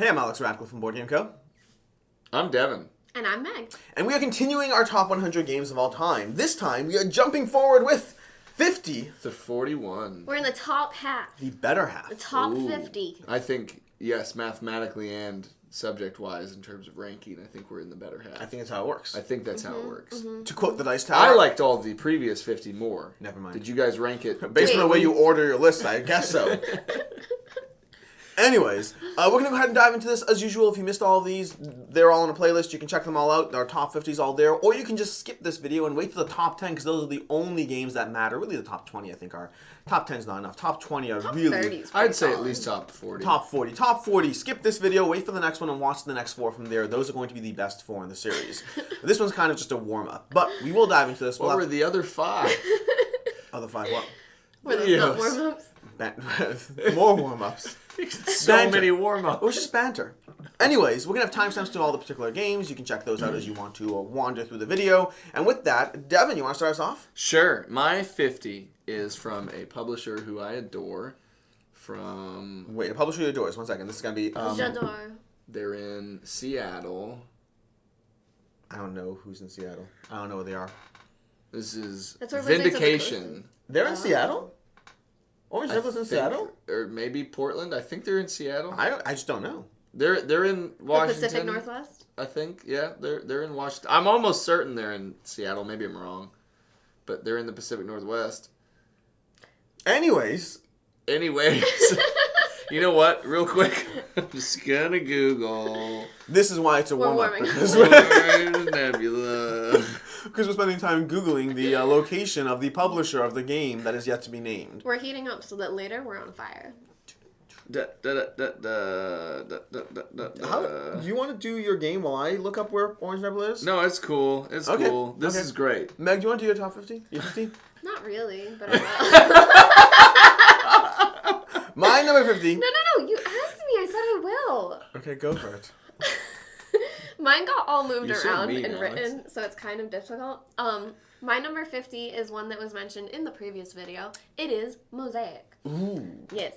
Hey, I'm Alex Radcliffe from Board Game Co. I'm Devon. And I'm Meg. And we are continuing our top 100 games of all time. This time, we are jumping forward with 50 to 41. We're in the top half. The better half. The top Ooh. 50. I think, yes, mathematically and subject-wise in terms of ranking, I think we're in the better half. I think that's how it works. I think that's how it works. To quote the Dice Tower. I liked all the previous 50 more. Never mind. Did you guys rank it? Based on the way you order your list, I guess so. Anyways, we're going to go ahead and dive into this. As usual, if you missed all of these, they're all in a playlist. You can check them all out. Our top 50 is all there. Or you can just skip this video and wait for the top 10, because those are the only games that matter. Really, the top 20, I think, are. Top 10 is not enough. Top 20 are Top really... 30 is I'd say solid. at least top 40. Top 40. Top 40. Skip this video, wait for the next one, and watch the next 4 from there. Those are going to be the best 4 in the series. This one's kind of just a warm-up. But we will dive into this. What were the other 5? Other 5 what? Were those not Videos. warm-ups? More warm-ups. So Banter. many warm-ups. It was just banter. Anyways, we're going to have timestamps to all the particular games. You can check those out as you want to wander through the video. And with that, Devon, you want to start us off? Sure. My 50 is from a publisher who I adore. Wait, a publisher you adore. Just 1 second. This is going to be... J'adore. They're in Seattle. I don't know who's in Seattle. I don't know where they are. This is That's where Mosaic Vindication. They're in Seattle? Orange I Devils in think- Seattle? Or maybe Portland. I think they're in Seattle. I just don't know. They're in The Washington. Pacific Northwest? I think, yeah, they're in Washington. I'm almost certain they're in Seattle. Maybe I'm wrong, but they're in the Pacific Northwest. Anyways, you know what? Real quick, I'm just gonna Google. this is why it's a We're warm-up. warming up. Where's Nebula? Because we're spending time Googling the location of the publisher of the game that is yet to be named. We're heating up so that later we're on fire. Da, da, da, da, da, da, da, da, da. How, do you want to do your game while I look up where Orange Nebula is? No, it's cool. It's Okay. cool. This Okay. is great. Meg, do you want to do your top 50? Your 50? Not really, but I will. My number 50. No. You asked me. I said I will. Okay, go for it. Mine got all moved You're so around mean, and Alex. written, so it's kind of difficult. My number 50 is one that was mentioned in the previous video. It is Mosaic. Ooh. Yes.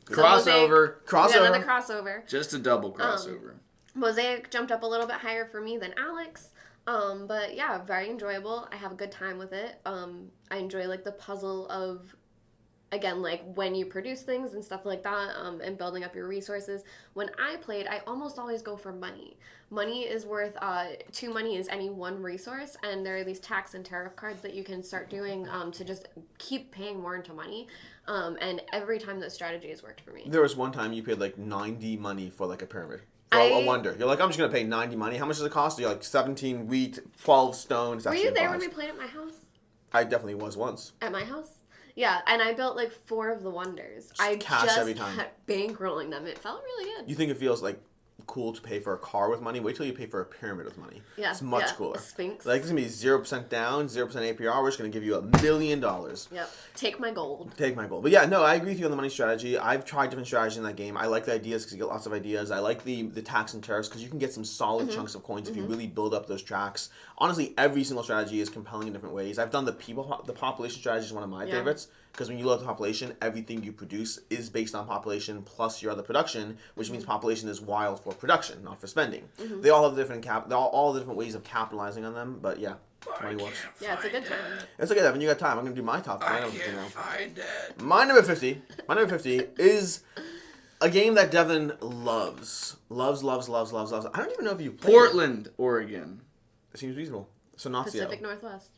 Good. So Crossover. We got another crossover. Just a double crossover. Mosaic jumped up a little bit higher for me than Alex. But yeah, very enjoyable. I have a good time with it. I enjoy like the puzzle of, again, like when you produce things and stuff like that, and building up your resources. When I played, I almost always go for money. Money is worth 2 money is any one resource, and there are these tax and tariff cards that you can start doing to just keep paying more into money. And every time that strategy has worked for me. There was one time you paid like 90 money for like a pyramid. For a wonder. You're like, I'm just going to pay 90 money. How much does it cost? You're like 17 wheat, 12 stone. It's Were actually you there when implies. we played at my house? I definitely was once. At my house? Yeah, and I built like 4 of the wonders. I cash just every time. kept bankrolling them. It felt really good. You think it feels like cool to pay for a car with money? Wait till you pay for a pyramid with money. Yeah, It's much yeah, cooler. a Sphinx. Like, it's going to be 0% down, 0% APR. We're just going to give you $1 million. Yep. Take my gold. Take my goal. But yeah, no, I agree with you on the money strategy. I've tried different strategies in that game. I like the ideas because you get lots of ideas. I like the tax and tariffs because you can get some solid chunks of coins if you really build up those tracks. Honestly, every single strategy is compelling in different ways. I've done the population strategy is one of my favorites because when you load up the population, everything you produce is based on population plus your other production, which means population is wild for production, not for spending. They all have different all the different ways of capitalizing on them, but yeah. Money works. Yeah, it's a good time. It's okay, Evan. You got time. I'm going to do my top 5. Find it. My number 50 is a game that Devon loves. Loves. I don't even know if you played Portland, Oregon. It seems reasonable. So not Pacific Seattle. Northwest.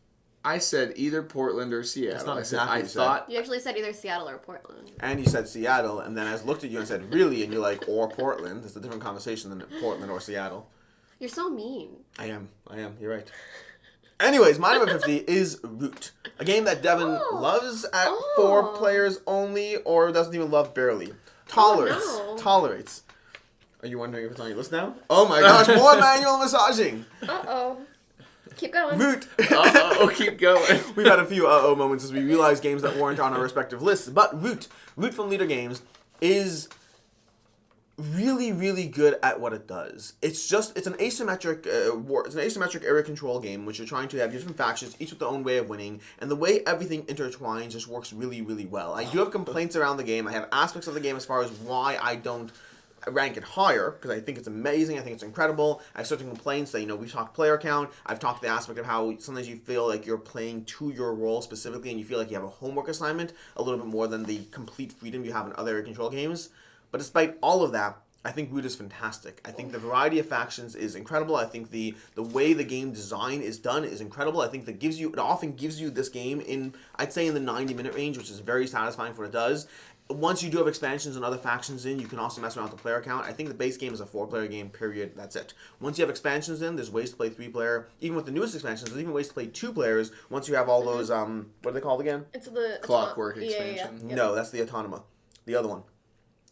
I said either Portland or Seattle. That's not I said exactly I what you said. thought You actually said either Seattle or Portland. And you said Seattle, and then I looked at you and said, really? And you're like, or Portland. It's a different conversation than Portland or Seattle. You're so mean. I am. You're right. Anyways, my number 50 is Root. A game that Devon loves at 4 players only, or doesn't even love barely. Tolerates. Are you wondering if it's on your list now? Oh my gosh, more manual massaging. Uh-oh. Keep going. Root. keep going. We've had a few uh-oh moments as we realize games that weren't on our respective lists. But Root from Leader Games is really, really good at what it does. It's an asymmetric area control game, which you're trying to have different factions, each with their own way of winning, and the way everything intertwines just works really, really well. I do have complaints around the game. I have aspects of the game as far as why I don't rank it higher because I think it's amazing. I think it's incredible. I have certain complaints that, we've talked player count. I've talked the aspect of how sometimes you feel like you're playing to your role specifically and you feel like you have a homework assignment a little bit more than the complete freedom you have in other control games. But despite all of that, I think Root is fantastic. I think the variety of factions is incredible. I think the way the game design is done is incredible. I think that it often gives you this game in, I'd say, in the 90-minute range, which is very satisfying for what it does. Once you do have expansions and other factions in, you can also mess around with the player count. I think the base game is a 4-player game, period. That's it. Once you have expansions in, there's ways to play 3-player. Even with the newest expansions, there's even ways to play 2 players once you have all those, what are they called again? It's the... Clockwork expansion. Yeah. No, that's the Autonoma. The other one.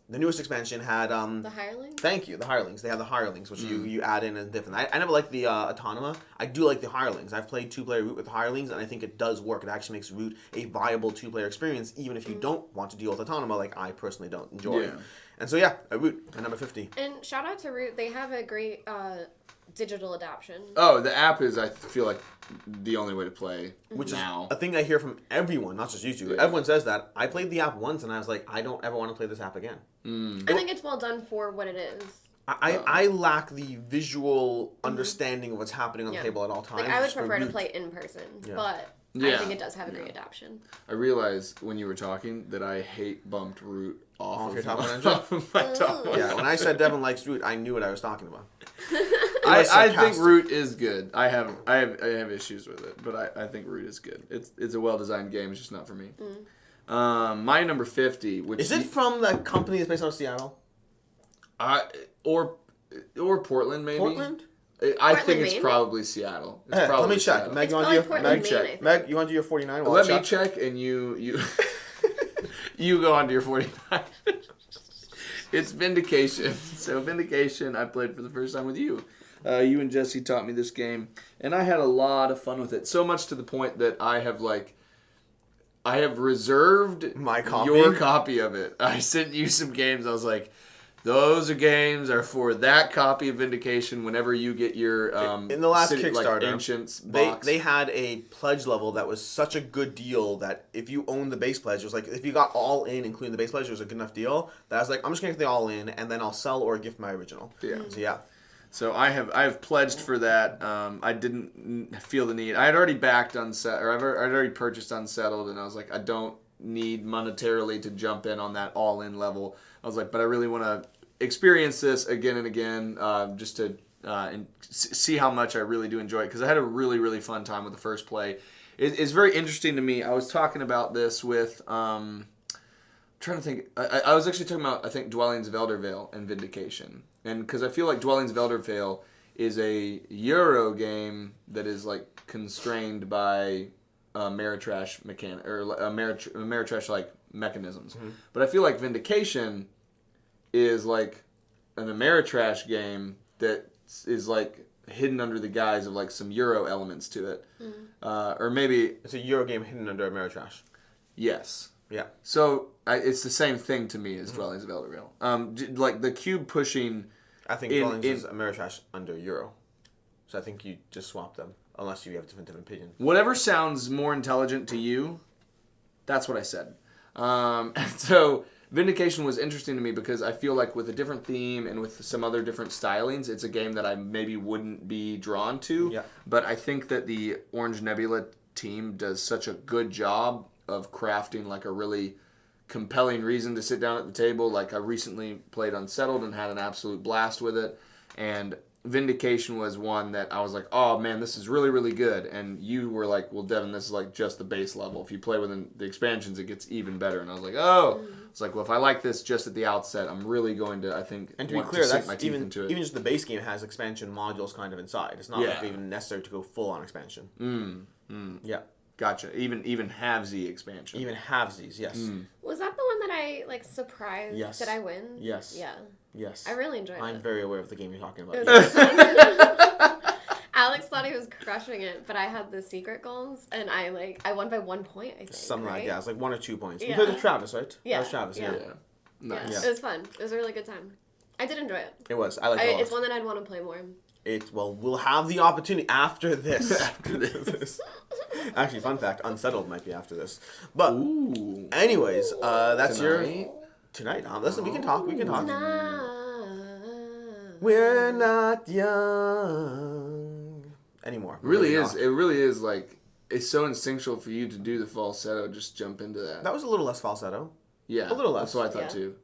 The newest expansion had... the Hirelings? Thank you, the Hirelings. They have the Hirelings, which you add in and different. I never liked the Autonoma. I do like the Hirelings. I've played 2-player Root with Hirelings, and I think it does work. It actually makes Root a viable 2-player experience, even if you don't want to deal with Autonoma, like I personally don't enjoy. Yeah. And so, yeah, Root, at number 50. And shout out to Root. They have a great digital adaptation. Oh, the app is, I feel like, the only way to play Which now. is a thing I hear from everyone, not just you two. Yeah. Everyone says that. I played the app once, and I was like, I don't ever want to play this app again. I think it's well done for what it is. I lack the visual understanding of what's happening on the table at all times. Like, I would prefer to play in person, but I think it does have a great adaptation. I realized when you were talking that I hate bumped Root off your top of my top. Yeah, when I said Devon likes Root, I knew what I was talking about. I think Root is good. I have issues with it, but I think Root is good. It's a well designed game. It's just not for me. My number 50, which is it from the company that's based out of Seattle? Or Portland maybe. Portland? I think it's probably Seattle. It's probably let me check. Seattle. Meg, you want to do Meg, you want to do your 49? Let me check, and you you go on to your 49. It's Vindication. So Vindication, I played for the first time with you. You and Jesse taught me this game, and I had a lot of fun with it. So much to the point that I have reserved your copy of it. I sent you some games. I was like, those are for that copy of Vindication whenever you get your in the last Kickstarter, Ancients box. They had a pledge level that was such a good deal that if you owned the base pledge, it was like if you got all in, including the base pledge, it was a good enough deal that I was like, I'm just gonna get the all in and then I'll sell or gift my original. Yeah. So yeah. So I have pledged for that. I didn't feel the need. I had already backed I'd already purchased Unsettled, and I was like, I don't need monetarily to jump in on that all in level. I was like, but I really want to experience this again and again, just to see how much I really do enjoy it, because I had a really, really fun time with the first play. It's very interesting to me. I was talking about this with, trying to think, I was actually talking about, I think, Dwellings of Eldervale and Vindication. And because I feel like Dwellings of Eldervale is a Euro game that is like constrained by Ameritrash mechanic, or Ameritrash like mechanisms. Mm-hmm. But I feel like Vindication is like an Ameritrash game that is like hidden under the guise of like some Euro elements to it. Mm-hmm. Or maybe it's a Euro game hidden under Ameritrash. Yes. Yeah. So it's the same thing to me as Dwellings of Eldervale. Like the cube pushing. I think Dwellings is Ameritrash under Euro. So I think you just swap them, unless you have a different opinion. Whatever sounds more intelligent to you, that's what I said. So Vindication was interesting to me because I feel like with a different theme and with some other different stylings, it's a game that I maybe wouldn't be drawn to. Yeah. But I think that the Orange Nebula team does such a good job of crafting like a really compelling reason to sit down at the table. Like I recently played Unsettled and had an absolute blast with it, and Vindication was one that I was like, oh man, this is really, really good. And you were like, well, Devon, this is like just the base level. If you play within the expansions, it gets even better. And I was like, oh. It's like, well, if I like this just at the outset, I'm really going to, I think, and to be clear, that's even just the base game has expansion modules kind of inside. It's not like even necessary to go full on expansion. Yeah. Gotcha. Even halvesy expansion. Even halvesies, yes. Was that the one that I like surprised? Yes. Did I win? Yes. Yeah. Yes. I really enjoyed it. I'm very aware of the game you're talking about. Alex thought he was crushing it, but I had the secret goals, and I won by 1 point, I think. Something right? like that. It's like 1 or 2 points. Yeah. You played with Travis, right? Yeah. That was Travis, yeah. Nice. Yeah. It was fun. It was a really good time. I did enjoy it. It was. I liked it a lot. It's one that I'd want to play more. Well, we'll have the opportunity after this. Actually, fun fact, Unsettled might be after this. But, anyways, that's Tonight? Tonight. Listen, we can talk. Tonight. We're not young anymore. It really We're is. not. It really is like it's so instinctual for you to do the falsetto. Just jump into that. That was a little less falsetto. Yeah, a little less. That's what I thought Yeah. too.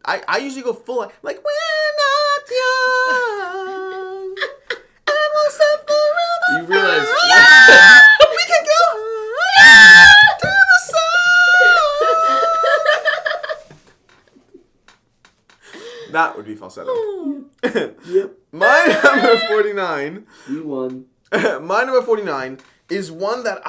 I usually go full like we're not young. And we'll suffer around You realize we can go higher to the sun. That would be falsetto. Yep. My number 49. You won. My number 49 is one that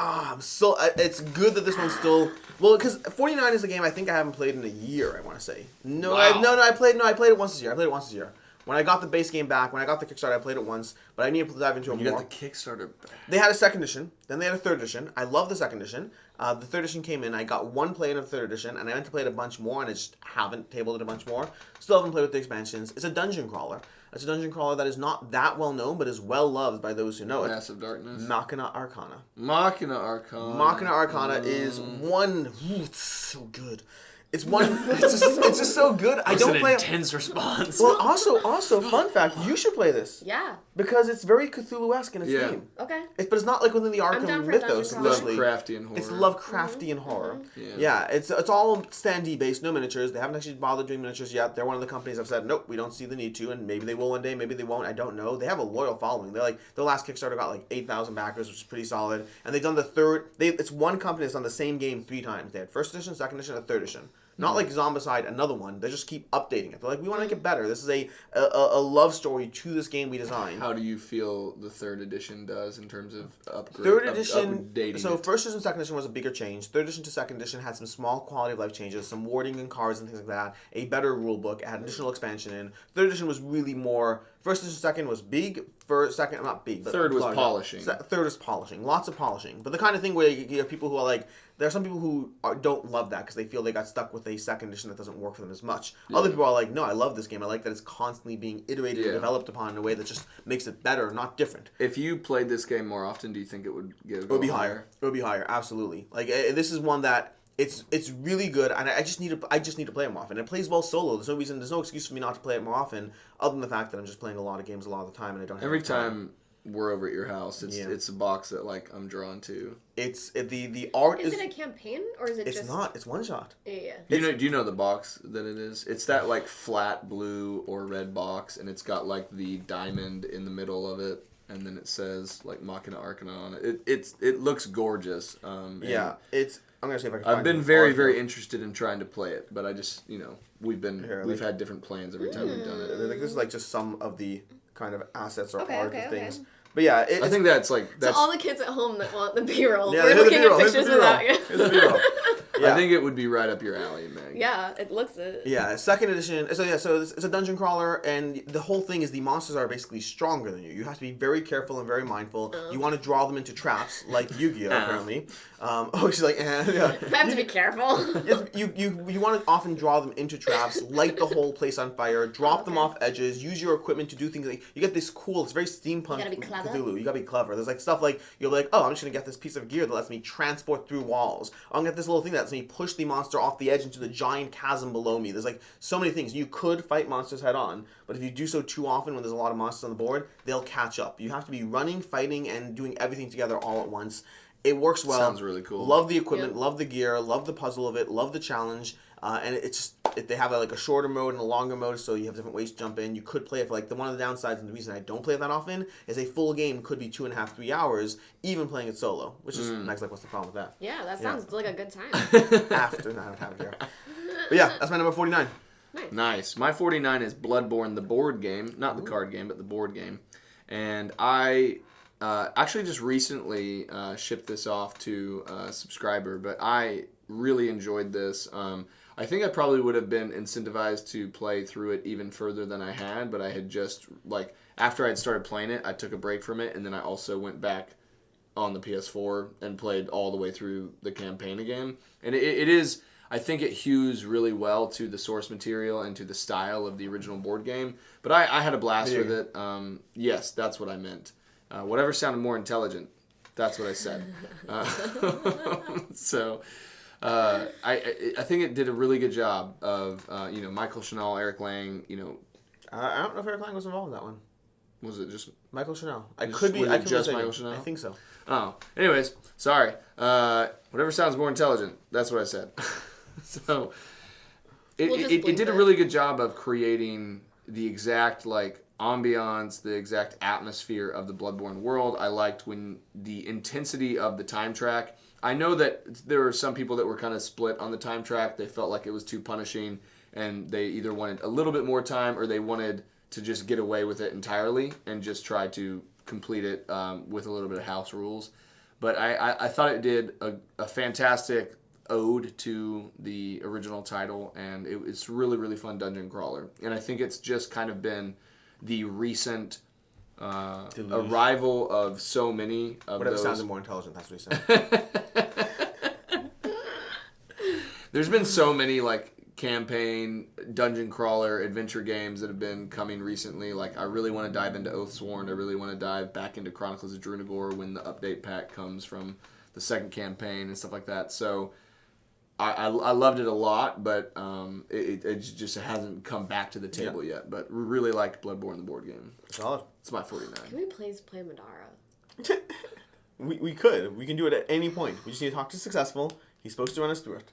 it's good that this one's still because 49 is a game I think I haven't played in a year. I want to say Wow. I played it once this year. When I got the base game back, when I got the Kickstarter, I played it once, but I needed to dive into it You more. got the Kickstarter back. They had a second edition, then they had a third edition. I love the second edition. The third edition came in. I got one play in the third edition, and I meant to play it a bunch more, and I just haven't tabled it a bunch more. Still haven't played with the expansions. It's a dungeon crawler. It's a dungeon crawler that is not that well known, but is well loved by those who know it. Massive Darkness. Machina Arcana. Machina Arcana. Machina Arcana is one. It's so good. It's one. It's just so good. I don't play. Intense response. Well, also, fun fact: you should play this Yeah. because it's very Cthulhu-esque in its Yeah. theme. Okay. But it's not like within the down Arkham for a dungeon mythos. crawler. Especially, Lovecraftian horror. it's Lovecraftian horror. Yeah. Yeah, it's all standee based, no miniatures. They haven't actually bothered doing miniatures yet. They're one of the companies I've said, nope, we don't see the need to, and maybe they will one day, maybe they won't. I don't know. They have a loyal following. They're like their last Kickstarter got like 8,000 backers, which is pretty solid. And they've done the third. It's one company that's done the same game 3 times. They had first edition, second edition, and third edition. Not like Zombicide, another one. They just keep updating it. They're like, we want to make it better. This is a love story to this game we designed. How do you feel the third edition does in terms of upgrade? Third edition, updating so it? first edition, second edition was a bigger change. Third edition to second edition had some small quality of life changes, some wording and cards and things like that. A better rule book, it had additional expansion in. Third edition was really more. First edition, second was big. First, second, not big, but Third was larger. polishing. Third is polishing, lots of polishing. But the kind of thing where you have people who are like, there are some people who don't love that because they feel they got stuck with a second edition that doesn't work for them as much. Yeah. Other people are like, no, I love this game. I like that it's constantly being iterated and Yeah. developed upon in a way that just makes it better, not different. If you played this game more often, do you think it would It would be higher. It would be higher, absolutely. Like this is one that it's really good, and I just need to play it more often. It plays well solo. There's no excuse for me not to play it more often, other than the fact that I'm just playing a lot of games a lot of the time, and I don't have Every time. time we're over at your house, it's a box that like I'm drawn to. The art Is it a campaign or is it it's just? not. It's one shot. Yeah. Do you know the box that it is? It's that like flat blue or red box, and it's got like the diamond in the middle of it, and then it says like Machina Arcana on it. It looks gorgeous. Yeah, I'm gonna see if I can. I've find been the very art. very interested in trying to play it, but I just we've Here, had different plans every time we've done it. Like, this is like just some of the kind of assets or Okay, art okay, of okay. things. But yeah, I think that's like So that's. all the kids at home that want the B-roll, Yeah, we're here's the looking B-roll, at here's the pictures B-roll. without you. Here's the B-roll. Yeah. I think it would be right up your alley, Meg. Yeah, it looks it. Yeah, second edition. So it's a dungeon crawler, and the whole thing is the monsters are basically stronger than you. You have to be very careful and very mindful. You want to draw them into traps, like Yu-Gi-Oh! Apparently. She's like, yeah. I have to be careful. You want to often draw them into traps, light the whole place on fire, drop them off edges, use your equipment to do things. Like, you get this cool. It's very steampunk. You gotta be clever. Cthulhu. You gotta be clever. There's like stuff like you'll be like, oh, I'm just gonna get this piece of gear that lets me transport through walls. I'm gonna get this little thing that lets me push the monster off the edge into the giant chasm below me. There's like so many things. You could fight monsters head on, but if you do so too often when there's a lot of monsters on the board, they'll catch up. You have to be running, fighting, and doing everything together all at once. It works well. Sounds really cool. Love the equipment, Yep. love the gear, love the puzzle of it, love the challenge. And they have a shorter mode and a longer mode, so you have different ways to jump in. You could play it for one of the downsides, and the reason I don't play it that often is a full game could be 2.5, 3 hours, even playing it solo, which is nice. Like, what's the problem with that? Yeah, that sounds like a good time. After, no, I don't have it here. But yeah, that's my number 49. Nice. My 49 is Bloodborne, the board game, not the card game, but the board game, and I actually just recently shipped this off to a subscriber, but I really enjoyed this. I think I probably would have been incentivized to play through it even further than I had, but I had just, after I had started playing it, I took a break from it, and then I also went back on the PS4 and played all the way through the campaign again. And it is, I think it hews really well to the source material and to the style of the original board game, but I had a blast with it. Yes, that's what I meant. Whatever sounded more intelligent, that's what I said. I think it did a really good job of Michael Chanel, Eric Lang, I don't know if Eric Lang was involved in that one. Was it just Michael Chanel? Was it just Michael Chanel? I think so. Oh. Anyways, sorry. Whatever sounds more intelligent. That's what I said. So it did a really good job of creating the exact like ambiance, the exact atmosphere of the Bloodborne world. I liked when the intensity of the time track. I know that there were some people that were kind of split on the time track. They felt like it was too punishing, and they either wanted a little bit more time or they wanted to just get away with it entirely and just try to complete it with a little bit of house rules. But I thought it did a fantastic ode to the original title, and it's really, really fun dungeon crawler. And I think it's just kind of been the recent arrival of so many of Whatever those. sounded more intelligent, that's what he said. There's been so many like campaign, dungeon crawler, adventure games that have been coming recently. Like, I really want to dive into Oathsworn. I really want to dive back into Chronicles of Drunagor when the update pack comes from the second campaign and stuff like that. So I loved it a lot, but it just hasn't come back to the table yet. But really like Bloodborne, the board game. Solid. It's my 49. Can we please play Madara? We could. We can do it at any point. We just need to talk to Successful. He's supposed to run us through it.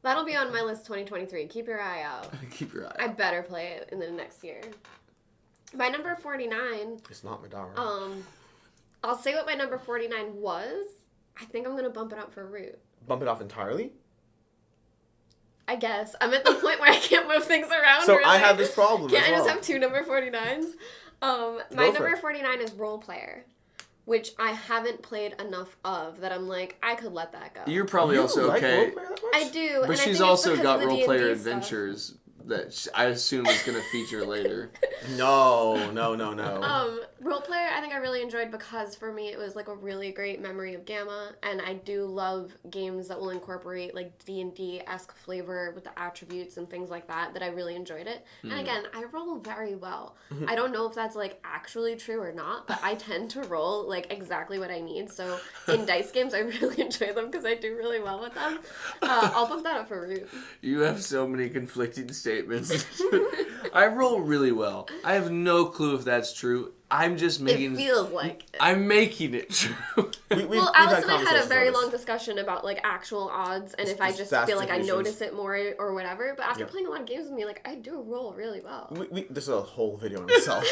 That'll be on my list 2023. Keep your eye out. Keep your eye out. I better play it in the next year. My number 49... It's not Madara. I'll say what my number 49 was. I think I'm going to bump it up for Root. Bump it off entirely? I guess. I'm at the point where I can't move things around. So really. I have this problem Can't as well. I just have two number 49s? My number 49 is Role Player, which I haven't played enough of that I'm like, I could let that go. You're probably also like okay. Roleplayer that much? I do. But and she's I think also it's got because of Role the Player D&D stuff. Adventures that I assume is going to feature later. No. Role Player, I think I really enjoyed because for me it was like a really great memory of Gamma, and I do love games that will incorporate like D&D-esque flavor with the attributes and things like that I really enjoyed it. And again, I roll very well. I don't know if that's like actually true or not, but I tend to roll like exactly what I need. So in dice games, I really enjoy them because I do really well with them. I'll bump that up for Root. You have so many conflicting statements. I roll really well. I have no clue if that's true. I'm just making... It feels like it. I'm making it true. Well, Alex and I had a very long discussion about like actual odds and if I just feel like I notice it more or whatever. But after playing a lot of games with me, like I do roll really well. This is a whole video in itself.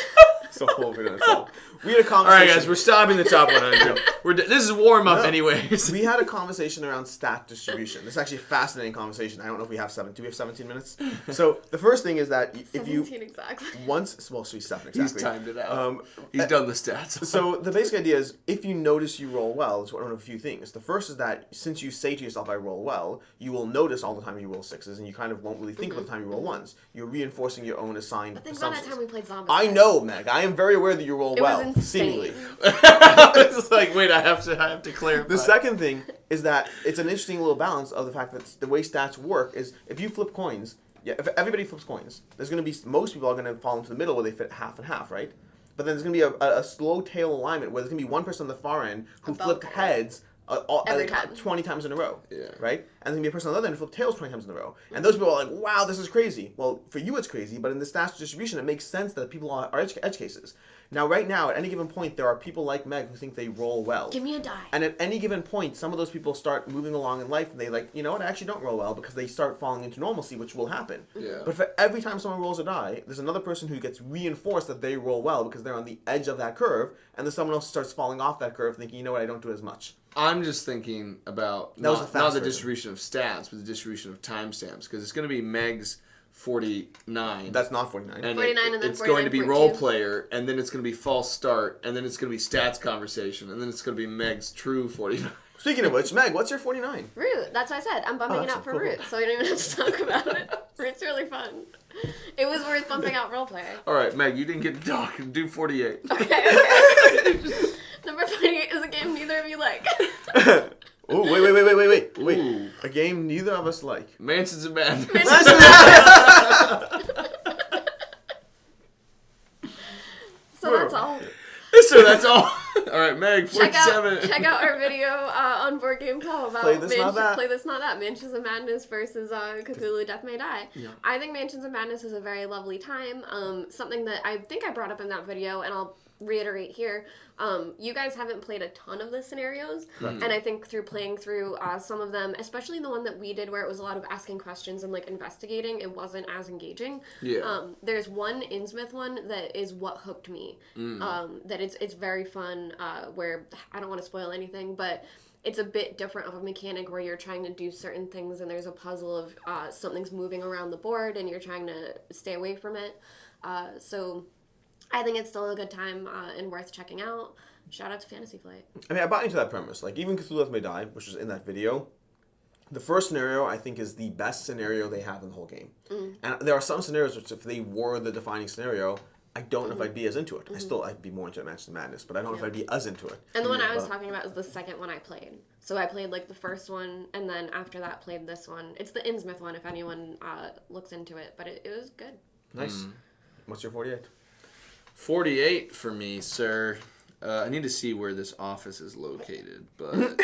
It's a whole video in itself. We had a conversation. All right, guys, we're stopping the top 100. This is warm up, anyways. We had a conversation around stat distribution. This is actually a fascinating conversation. I don't know if we have 7. Do we have 17 minutes? So the first thing is that if you 17 exactly. once, well, she's 7 exactly. He's timed it out. He's done the stats. So the basic idea is if you notice you roll well, it's one of a few things. The first is that since you say to yourself, I roll well, you will notice all the time you roll 6s, and you kind of won't really think about the time you roll 1s. You're reinforcing your own assigned But think about assumptions. that time we played Zombies. I know, Meg. I am very aware that you roll well. It was insane. Seemingly. It's like, wait, I have to clarify. The second thing is that it's an interesting little balance of the fact that the way stats work is if you flip coins, if everybody flips coins, there's going to be, most people are going to fall into the middle where they fit half and half, right? But then there's going to be a slow tail alignment where there's going to be one person on the far end who flipped heads Every time. 20 times in a row, Yeah. right? And there's going to be a person on the other end who flipped tails 20 times in a row. And those people are like, wow, this is crazy. Well, for you it's crazy, but in the stats distribution, it makes sense that people are edge cases. Now, right now, at any given point, there are people like Meg who think they roll well. Give me a die. And at any given point, some of those people start moving along in life and they like, you know what, I actually don't roll well because they start falling into normalcy, which will happen. Yeah. But for every time someone rolls a die, there's another person who gets reinforced that they roll well because they're on the edge of that curve, and then someone else starts falling off that curve thinking, you know what, I don't do as much. I'm just thinking about That was not the fast the version. distribution of stats, but the distribution of timestamps, because it's going to be Meg's 49. That's not 49. And 49 and then it's going to be 49.2. role player, and then it's going to be false start, and then it's going to be stats conversation, and then it's going to be Meg's true 49. Speaking of which, Meg, what's your 49? Root. That's what I said. I'm bumping it that's up for cool. Root, so we don't even have to talk about it. Root's really fun. It was worth bumping out role player. All right, Meg, you didn't get to talk. Do 48. Okay. Number 48 is a game neither of you like. Oh, wait. Ooh. A game neither of us like. Mansions of Madness. So that's all. So that's all. All right, Meg, 47. Check out our video on Board Game Co. about Play This, Not That. Play This Not That, Mansions of Madness versus Cthulhu Death May Die. Yeah. I think Mansions of Madness is a very lovely time. Something that I think I brought up in that video, and I'll reiterate here. You guys haven't played a ton of the scenarios, and I think through playing through some of them, especially the one that we did where it was a lot of asking questions and like investigating, it wasn't as engaging. Yeah. There's one Innsmouth one that is what hooked me. That it's very fun. Where I don't want to spoil anything, but it's a bit different of a mechanic where you're trying to do certain things and there's a puzzle of something's moving around the board and you're trying to stay away from it. So I think it's still a good time and worth checking out. Shout out to Fantasy Flight. I mean, I bought into that premise. Like, even Cthulhu Death May Die, which was in that video, the first scenario, I think, is the best scenario they have in the whole game. And there are some scenarios which, if they were the defining scenario, I don't know if I'd be as into it. I'd be more into Mansions of Madness, but I don't know if I'd be as into it. And the one I was talking about is the second one I played. So I played, like, the first one, and then after that played this one. It's the Innsmouth one, if anyone looks into it, but it was good. Nice. What's your 48? 48 for me, sir. I need to see where this office is located, but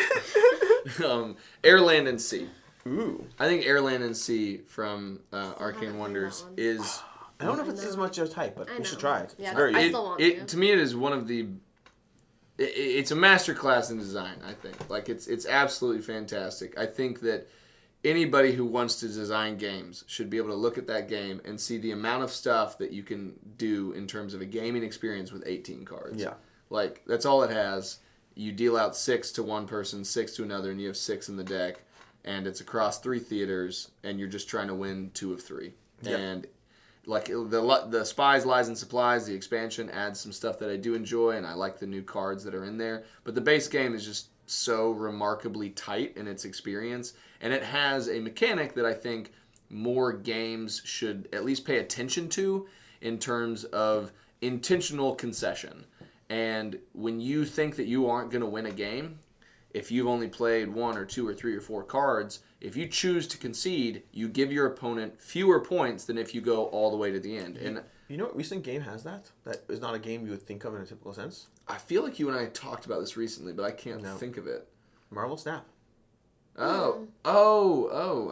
Air, Land, and Sea. Ooh. I think Air, Land, and Sea from Arcane Wonders is... I don't know if it's as much your type, but we should try it. Yeah, it's very I still want to. To me, it is one of the... It's a masterclass in design, I think. Like, it's absolutely fantastic. I think that anybody who wants to design games should be able to look at that game and see the amount of stuff that you can do in terms of a gaming experience with 18 cards. Yeah. Like, that's all it has. You deal out 6 to one person, 6 to another, and you have 6 in the deck. And it's across 3 theaters, and you're just trying to win 2 of 3. Yeah. And, like, the Spies, Lies, and Supplies, the expansion adds some stuff that I do enjoy, and I like the new cards that are in there. But the base game is just so remarkably tight in its experience. And it has a mechanic that I think more games should at least pay attention to in terms of intentional concession. And when you think that you aren't going to win a game, if you've only played 1 or 2 or 3 or 4 cards, if you choose to concede, you give your opponent fewer points than if you go all the way to the end. And you know what recent game has that? That is not a game you would think of in a typical sense? I feel like you and I talked about this recently, but I can't think of it. Marvel Snap. Oh,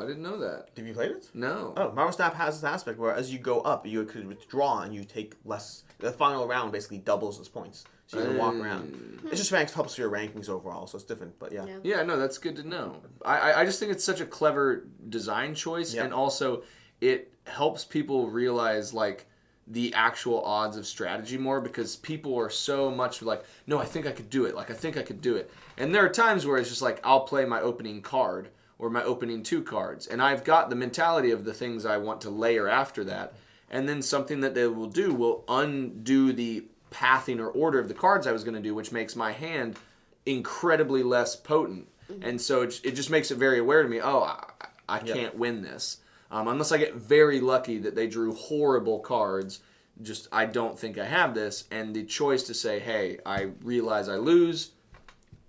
I didn't know that. Have you played it? No. Oh, Marvel Snap has this aspect where as you go up, you could withdraw and you take less. The final round basically doubles its points. So you can walk around. It just helps your rankings overall, so it's different, but yeah. Yeah, no, that's good to know. I just think it's such a clever design choice, and also it helps people realize, like, the actual odds of strategy more, because people are so much like, no, I think I could do it. Like, I think I could do it. And there are times where it's just like, I'll play my opening card or my opening 2 cards, and I've got the mentality of the things I want to layer after that, and then something that they will do will undo the pathing or order of the cards I was going to do, which makes my hand incredibly less potent. And so it just makes it very aware to me, I can't win this. Unless I get very lucky that they drew horrible cards, just I don't think I have this. And the choice to say, hey, I realize I lose,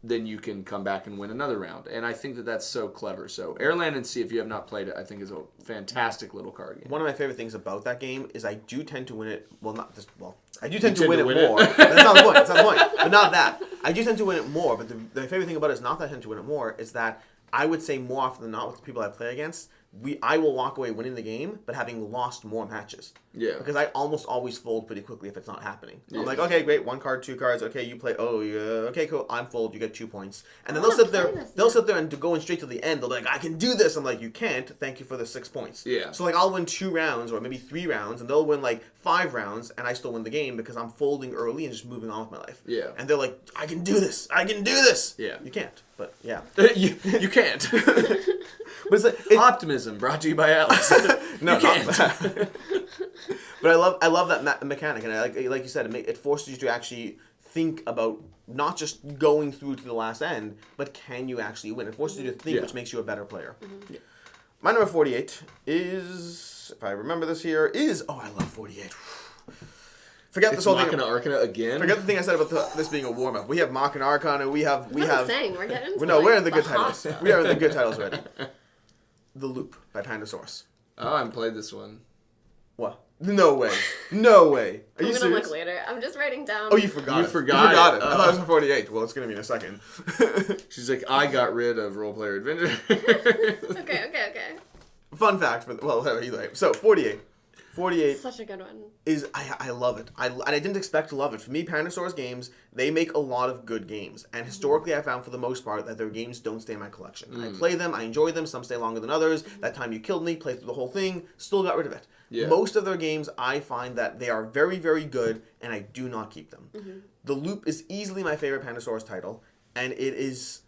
then you can come back and win another round. And I think that that's so clever. So Air, Land, and Sea, if you have not played it, I think is a fantastic little card game. One of my favorite things about that game is I do tend to win it. I do tend to win it more. That's not the point. That's not the point. But not that. I do tend to win it more. But the favorite thing about it is not that I tend to win it more. Is that I would say more often than not with the people I play against, I will walk away winning the game, but having lost more matches. Yeah. Because I almost always fold pretty quickly if it's not happening. Yeah. I'm like, okay, great, 1 card, 2 cards. Okay, you play. Oh, yeah. Okay, cool. I'm fold. You get 2 points. And then they'll sit there and going straight to the end. They'll be like, I can do this. I'm like, you can't. Thank you for the 6 points. Yeah. So like, I'll win 2 rounds or maybe 3 rounds, and they'll win like 5 rounds, and I still win the game because I'm folding early and just moving on with my life. Yeah. And they're like, I can do this. I can do this. Yeah. You can't. But yeah. you can't. But it's Optimism brought to you by Alex. No, you can't. But I love that mechanic, and like you said, it forces you to actually think about not just going through to the last end, but can you actually win? It forces you to think, which makes you a better player. Yeah. My number 48 is, if I remember this here, I love 48. Forget this whole thing. Arcana again. Forget the thing I said about this being a warm up. We have Machina Arcana. We have. Saying we're getting. We're in the good titles. We are in the good titles already. The Loop by Dinosaur. Oh, I haven't played this one. What? No way. No way. Are you I'm gonna serious? look later. I'm just writing down. Oh, you forgot. You it. forgot You forgot it. it. I thought it was 48. Well, it's gonna be in a second. She's like, I got rid of Role Player Adventure. Okay. Fun fact for either way. So 48. 48 Such a good one. is I love it. And I didn't expect to love it. For me, Pandasaur's games, they make a lot of good games. And historically, I found for the most part that their games don't stay in my collection. I play them, I enjoy them, some stay longer than others. That Time You Killed Me, played through the whole thing, still got rid of it. Yeah. Most of their games, I find that they are very, very good, and I do not keep them. The Loop is easily my favorite Pandasaur's title, and it's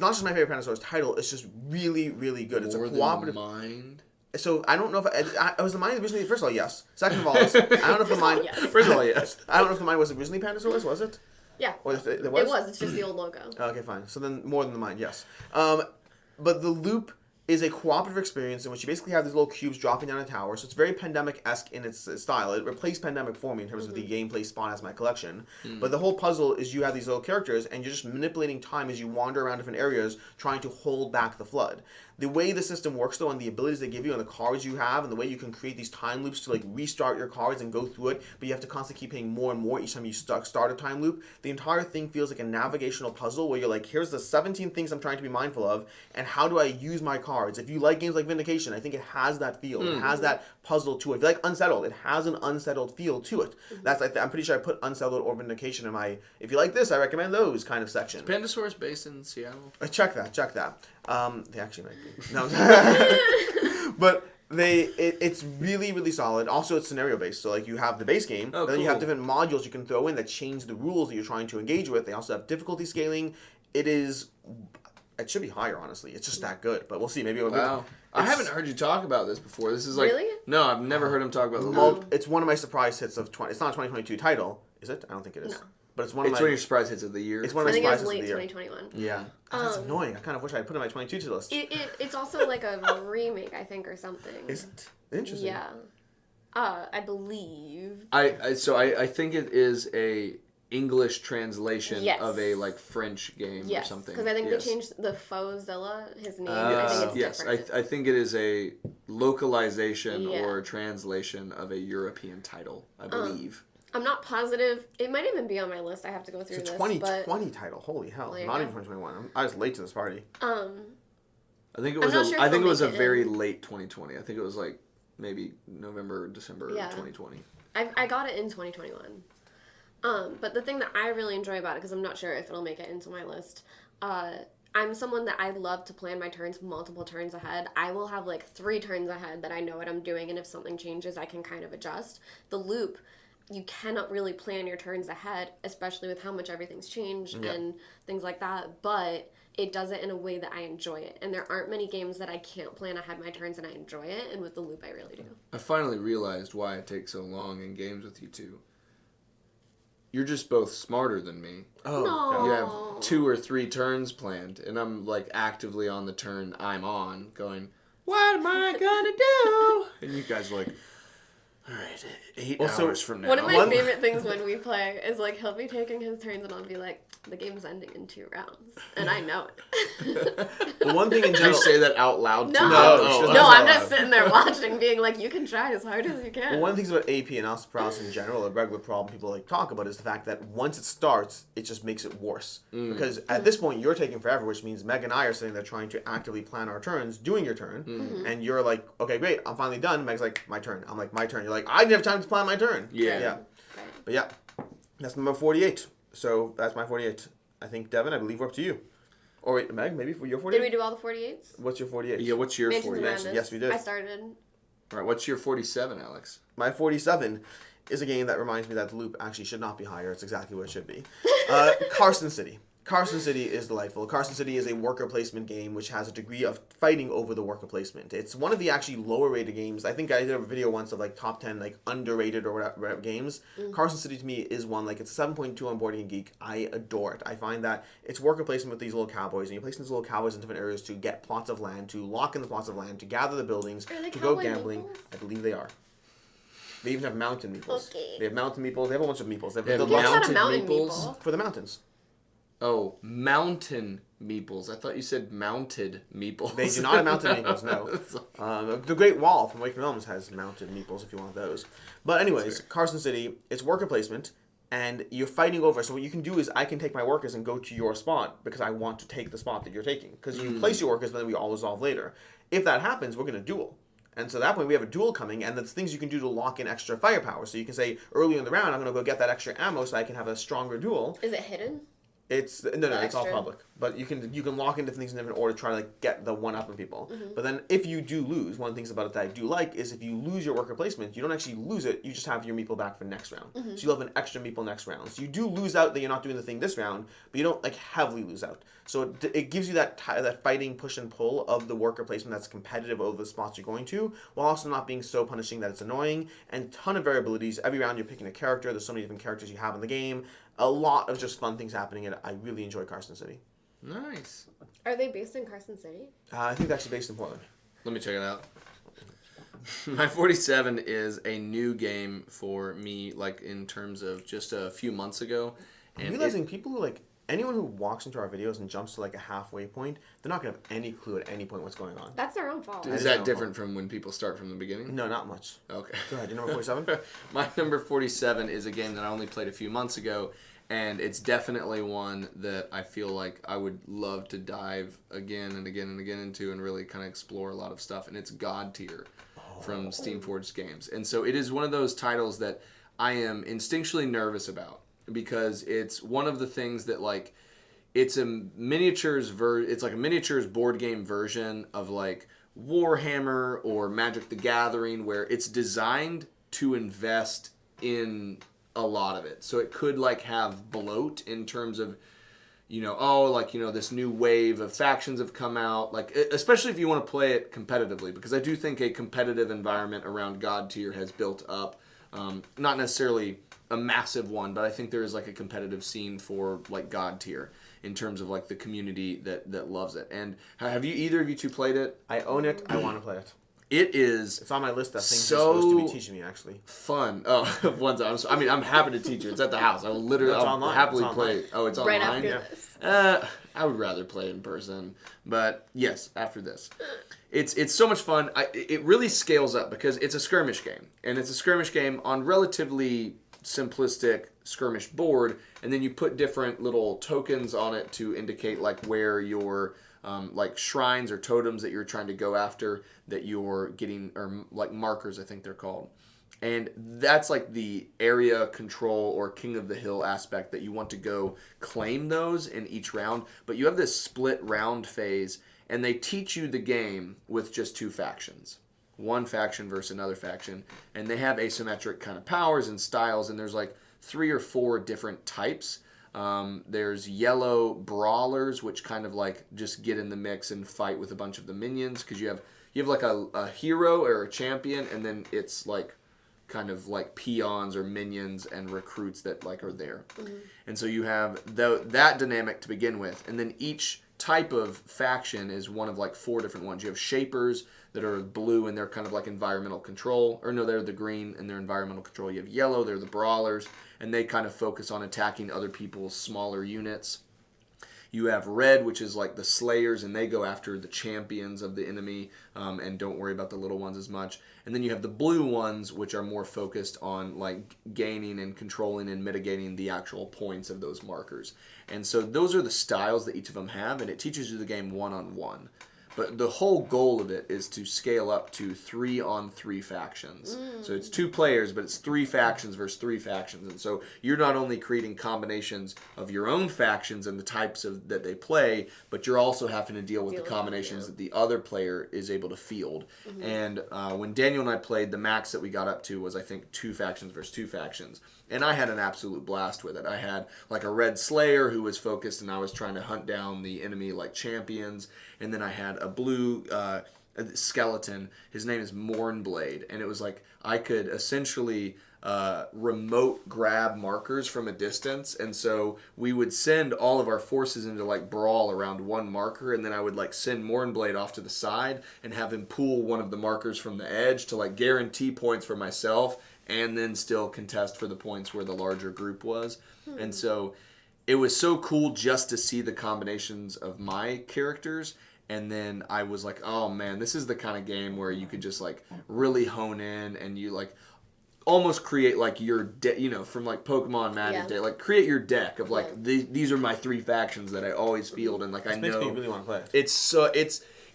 not just my favorite Pandasaur's title, it's just really, really good. It's a cooperative... Mind? So I don't know if I was the mind originally. First of all, yes. Second of all, I don't know if the mind. yes. First of all, yes. I don't know if the mind was originally Pandasaurus. Was it? Yeah. Or it was? It was. It's just the old logo. Okay, fine. So then, more than the mind, yes. But the Loop is a cooperative experience in which you basically have these little cubes dropping down a tower. So it's very Pandemic-esque in its style. It replaced Pandemic for me in terms of the gameplay spot as my collection. But the whole puzzle is you have these little characters and you're just manipulating time as you wander around different areas trying to hold back the flood. The way the system works, though, and the abilities they give you and the cards you have and the way you can create these time loops to, like, restart your cards and go through it, but you have to constantly keep paying more and more each time you start a time loop. The entire thing feels like a navigational puzzle where you're like, here's the 17 things I'm trying to be mindful of, and how do I use my cards? If you like games like Vindication, I think it has that feel. It has that puzzle to it. If you like Unsettled, it has an unsettled feel to it. That's I'm pretty sure I put Unsettled or Vindication in my, if you like this, I recommend those kind of section. Pandasaurus based in Seattle? Check that. They actually might be. No. But it's really, really solid. Also, it's scenario based. So, like, you have the base game, then you have different modules you can throw in that change the rules that you're trying to engage with. They also have difficulty scaling. It should be higher, honestly. It's just that good. But we'll see. Maybe it'll Wow. I haven't heard you talk about this before. This is like... Really? No, I've never heard him talk about the It's one of my surprise hits of 20. It's not a 2022 title, is it? I don't think it is. No. But it's one of It's my... one of your surprise hits of the year. It's one of I my think it was surprises of late the year. 2021. Yeah. That's annoying. I kind of wish I had put it on my 22 list. It's also like a remake, I think, or something. Is it? Interesting. Yeah. I believe. I think it is a English translation Yes. of a like French game or something. Because I think they changed the Fozilla, his name. I think it's yes, different. I think it is a localization Yeah. or translation of a European title, I believe. I'm not positive. It might even be on my list. I have to go through It's a this. 2020 title. Holy hell. There you Not go. even 2021. I was late to this party. I think it I'm was not sure if I think it they'll was a make it very in. late 2020. I think it was like maybe November, December Yeah. 2020. I got it in 2021. But the thing that I really enjoy about it, because I'm not sure if it'll make it into my list, I'm someone that I love to plan my turns multiple turns ahead. I will have like 3 turns ahead that I know what I'm doing, and if something changes, I can kind of adjust. The Loop, you cannot really plan your turns ahead, especially with how much everything's changed and things like that, but it does it in a way that I enjoy it. And there aren't many games that I can't plan ahead my turns and I enjoy it, and with the Loop I really do. I finally realized why it takes so long in games with you two. You're just both smarter than me. Oh, No. You have 2 or 3 turns planned, and I'm like actively on the turn I'm on, going, what am I gonna do? And you guys are like, all right, 8 hours from now. One of my favorite things when we play is like he'll be taking his turns and I'll be like, the game's ending in 2 rounds, and I know it. The one thing in Did general... you say that out loud? No, too? No, no, I'm not just sitting there watching, being like, you can try as hard as you can. Well, one of the things about AP and osteoporosis in general, a regular problem people like talk about, is the fact that once it starts, it just makes it worse. Because at this point, you're taking forever, which means Meg and I are sitting there trying to actively plan our turns, doing your turn, and you're like, okay, great, I'm finally done. Meg's like, my turn. I'm like, my turn. You're like, I didn't have time to plan my turn. Yeah. Yeah. Right. But yeah, that's number 48. So that's my 48. I think, Devon, I believe we're up to you. Or wait, Meg, maybe for your 48? Did we do all the 48s? What's your 48? Yeah, what's your Mansions 48? Madness. Yes, we did. I started. All right, what's your 47, Alex? My 47 is a game that reminds me that the Loop actually should not be higher. It's exactly what it should be. Carson City. Carson City is delightful. Carson City is a worker placement game which has a degree of fighting over the worker placement. It's one of the actually lower rated games. I think I did a video once of like top 10 like underrated or whatever games. Carson City to me is one, like it's 7.2 on Boarding Geek. I adore it. I find that it's worker placement with these little cowboys, and you place these little cowboys in different areas to get plots of land, to lock in the plots of land, to gather the buildings, Are they to go cowboy gambling. meeples? I believe they are. They even have mountain meeples. Okay. They have mountain meeples. They have a bunch of meeples. They have They have the What's mountain not a mountain meeples? meeple? for the mountains. Oh, mountain meeples. I thought you said mounted meeples. They do not have mounted meeples, no. The Great Wall from Awakened Realms has mounted meeples if you want those. But anyways, Carson City, it's worker placement, and you're fighting over. So what you can do is I can take my workers and go to your spot because I want to take the spot that you're taking. Because you place your workers, but then we all resolve later. If that happens, we're going to duel. And so at that point, we have a duel coming, and there's things you can do to lock in extra firepower. So you can say, earlier in the round, I'm going to go get that extra ammo so I can have a stronger duel. Is it hidden? It's it's all public, but you can lock into things in different order to try to like get the one up on people. But then if you do lose, one of the things about it that I do like is if you lose your worker placement, you don't actually lose it. You just have your meeple back for next round, so you'll have an extra meeple next round. So you do lose out that you're not doing the thing this round, but you don't like heavily lose out. So it gives you that that fighting push and pull of the worker placement that's competitive over the spots you're going to, while also not being so punishing that it's annoying. And ton of variabilities. Every round you're picking a character. There's so many different characters you have in the game. A lot of just fun things happening, and I really enjoy Carson City. Nice. Are they based in Carson City? I think they're actually based in Portland. Let me check it out. My 47 is a new game for me, like in terms of just a few months ago. And realizing people who like anyone who walks into our videos and jumps to like a halfway point, they're not gonna have any clue at any point what's going on. That's their own fault. Is that different from when people start from the beginning? No, not much. Okay. Go ahead. Your number 47? My number 47 is a game that I only played a few months ago, and it's definitely one that I feel like I would love to dive again and again and again into and really kind of explore a lot of stuff, and it's Godtear from Steamforged Games. And so it is one of those titles that I am instinctually nervous about because it's one of the things that like it's a it's like a miniatures board game version of like Warhammer or Magic the Gathering, where it's designed to invest in a lot of it. So it could like have bloat in terms of, this new wave of factions have come out, like especially if you want to play it competitively, because I do think a competitive environment around Godtear has built up, not necessarily a massive one, but I think there is like a competitive scene for like Godtear in terms of like the community that loves it. And have you either of you two played it? I own it. I want to play it. It's on my list of things you're supposed to be teaching me, actually. Fun. Oh, one time. I'm happy to teach you. It's at the house. I'll happily play. Oh, it's online? Right after this. I would rather play in person. But yes, after this. It's so much fun. It really scales up because it's a skirmish game. And it's a skirmish game on relatively simplistic skirmish board. And then you put different little tokens on it to indicate like where your like shrines or totems that you're trying to go after that you're getting, or like markers I think they're called. And that's like the area control or king of the hill aspect that you want to go claim those in each round. But you have this split round phase, and they teach you the game with just two factions. One faction versus another faction. And they have asymmetric kind of powers and styles, and there's like 3 or 4 different types. There's yellow brawlers, which kind of like just get in the mix and fight with a bunch of the minions, because you have like a hero or a champion, and then it's like kind of like peons or minions and recruits that like are there. Mm-hmm. And so you have that dynamic to begin with, and then each type of faction is one of like 4 different ones. You have shapers that are blue, and they're kind of like environmental control, or no, they're the green and they're environmental control. You have yellow, they're the brawlers, and they kind of focus on attacking other people's smaller units. You have red, which is like the slayers, and they go after the champions of the enemy and don't worry about the little ones as much. And then you have the blue ones, which are more focused on like gaining and controlling and mitigating the actual points of those markers. And so those are the styles that each of them have, and it teaches you the game one-on-one. But the whole goal of it is to scale up to 3-on-3 factions. So it's 2 players, but it's 3 factions versus 3 factions. And so you're not only creating combinations of your own factions and the types of that they play, but you're also having to deal with the combinations that the other player is able to field. Mm-hmm. And when Daniel and I played, the max that we got up to was, I think, 2 factions versus 2 factions. And I had an absolute blast with it. I had like a red slayer who was focused, and I was trying to hunt down the enemy like champions. And then I had a blue skeleton. His name is Mournblade. And it was like I could essentially remote grab markers from a distance. And so we would send all of our forces into like brawl around one marker. And then I would like send Mournblade off to the side and have him pull one of the markers from the edge to like guarantee points for myself, and then still contest for the points where the larger group was. And so it was so cool just to see the combinations of my characters. And then I was like, oh man, this is the kind of game where you could just like really hone in and you like almost create like your from like Pokemon Magic Day, like create your deck of like these are my 3 factions that I always field, and like I know makes me really want to play.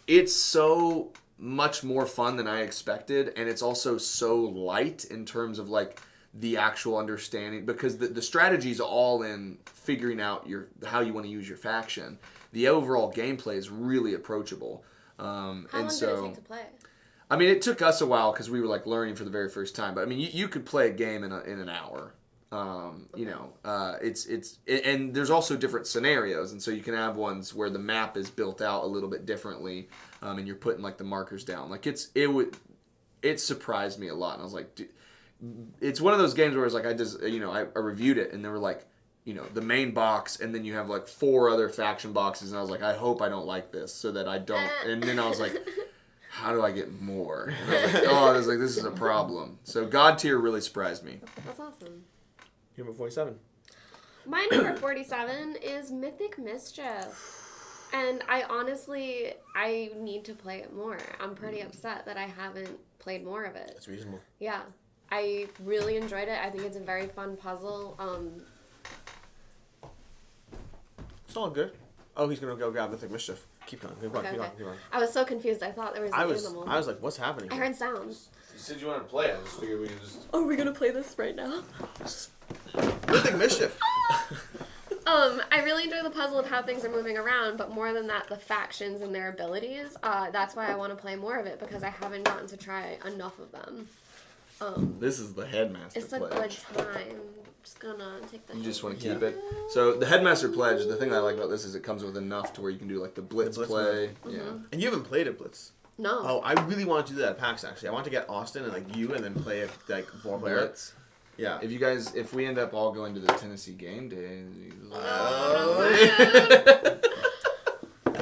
It's so much more fun than I expected, and it's also so light in terms of like the actual understanding, because the strategy is all in figuring out how you want to use your faction. The overall gameplay is really approachable. How long did it take to play? I mean, it took us a while because we were like learning for the very first time. But I mean, you could play a game in an hour. You know, and there's also different scenarios, and so you can have ones where the map is built out a little bit differently, and you're putting like the markers down. Like it surprised me a lot, and I was like, dude, it's one of those games where it's like I reviewed it, and they were like, the main box, and then you have like 4 other faction boxes, and I was like, I hope I don't like this, so that I don't. And then I was like, how do I get more? And I was like, this is a problem. So Godtear really surprised me. That's awesome. Number 47. My number 47 is Mythic Mischief. And I need to play it more. I'm pretty upset that I haven't played more of it. That's reasonable. Yeah. I really enjoyed it. I think it's a very fun puzzle. It's all good. Oh, he's going to go grab Mythic Mischief. Keep going. Keep going. I was so confused. I thought there was an animal. I was like, what's happening? I heard sounds. You said you wanted to play it. I just figured we could just... Oh, are we going to play this right now? Mythic Mischief. I really enjoy the puzzle of how things are moving around, but more than that, the factions and their abilities. That's why I want to play more of it, because I haven't gotten to try enough of them. This is the Headmaster It's Pledge. a good time. Just gonna take the... You just want to keep it. So the Headmaster Pledge, the thing that I like about this is it comes with enough to where you can do like the Blitz play. Mm-hmm. Yeah. And you haven't played it, Blitz. No. Oh, I really want to do that at PAX, actually. I want to get Austin and like you, and then play it like 4-player. Blitz. Yeah. If we end up all going to the Tennessee game day.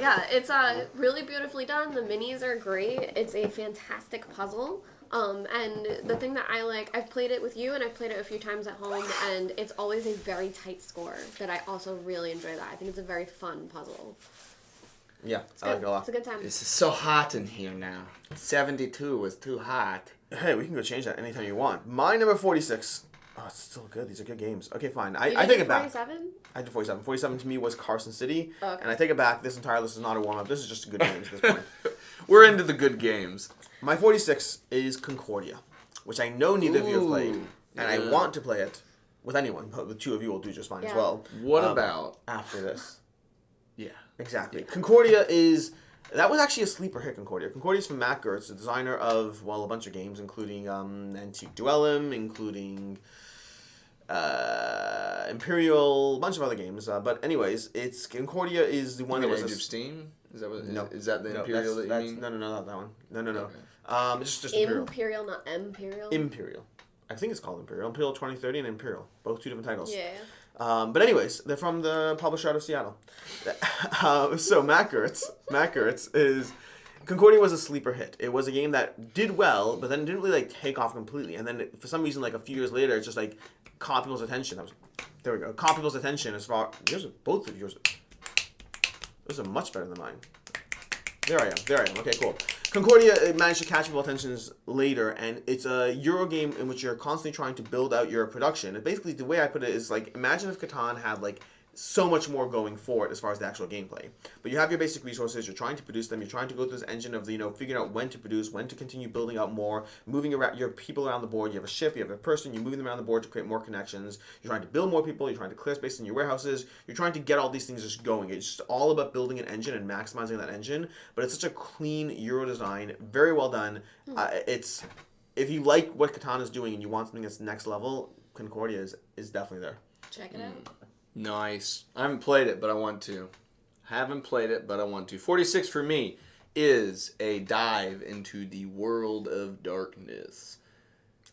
Yeah, it's really beautifully done. The minis are great. It's a fantastic puzzle. And the thing that I like, I've played it with you, and I've played it a few times at home, and it's always a very tight score that I also really enjoy that. I think it's a very fun puzzle. Yeah, I like it a lot. It's a good time. It's so hot in here now. 72 was too hot. Hey, we can go change that anytime you want. My number 46. Oh, it's still good. These are good games. Okay, fine. I take it back. 47? I did 47. 47 to me was Carson City. Oh, okay. And I take it back. This entire list is not a warm-up. This is just good games at this point. We're into the good games. My 46 is Concordia, which I know neither of you have played. And I want to play it with anyone. The 2 of you will do just fine as well. What about... after this? Yeah. Exactly. Concordia is... That was actually a sleeper hit, Concordia. Concordia is from Matt Gertz, the designer of, well, a bunch of games, including Antique Duellum, including Imperial, a bunch of other games. But anyways, Concordia is the one that was... Age of Steam? Is that what? No. Is that the Imperial that you mean? No, not that one. No. Okay. It's just Imperial. Imperial, not Imperial? Imperial. I think it's called Imperial. Imperial 2030 and Imperial. Both 2 different titles. Yeah. But anyways, they're from the publisher out of Seattle. So Matt Gertz is... Concordia was a sleeper hit. It was a game that did well, but then didn't really like take off completely. And then for some reason, like a few years later, it's just like caught people's attention. There we go. Caught people's attention as far... Both of yours... Those are much better than mine. There I am. Okay, cool. Concordia managed to catch people's attentions later, and it's a Euro game in which you're constantly trying to build out your production. And basically, the way I put it is like, imagine if Catan had like so much more going for it as far as the actual gameplay. But you have your basic resources, you're trying to produce them, you're trying to go through this engine of, figuring out when to produce, when to continue building out more, moving around your people around the board. You have a ship, you have a person, you're moving them around the board to create more connections. You're trying to build more people, you're trying to clear space in your warehouses, you're trying to get all these things just going. It's just all about building an engine and maximizing that engine. But it's such a clean Euro design, very well done. If you like what Catan is doing and you want something that's next level, Concordia is definitely there. Check it out. Nice. I haven't played it, but I want to. 46 for me is a dive into the world of darkness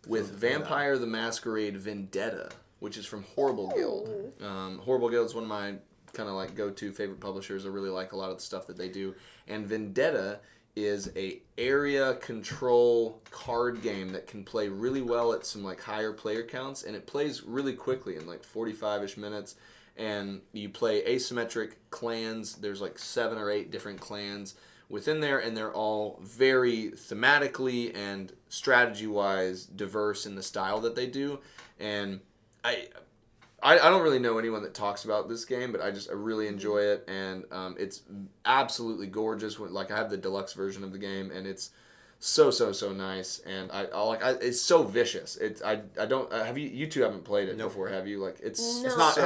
with Vampire the Masquerade Vendetta, which is from Horrible Guild. Horrible Guild is one of my kind of like go-to favorite publishers. I really like a lot of the stuff that they do. And Vendetta is a area control card game that can play really well at some like higher player counts, and it plays really quickly in like 45-ish minutes. and you play asymmetric clans. There's like 7 or 8 different clans within there, and they're all very thematically and strategy-wise diverse in the style that they do. And I don't really know anyone that talks about this game, but I really enjoy it, and it's absolutely gorgeous. Like, I have the deluxe version of the game, and it's so nice, and it's so vicious. I don't have you two haven't played it before, have you? Like, it's No. It's not so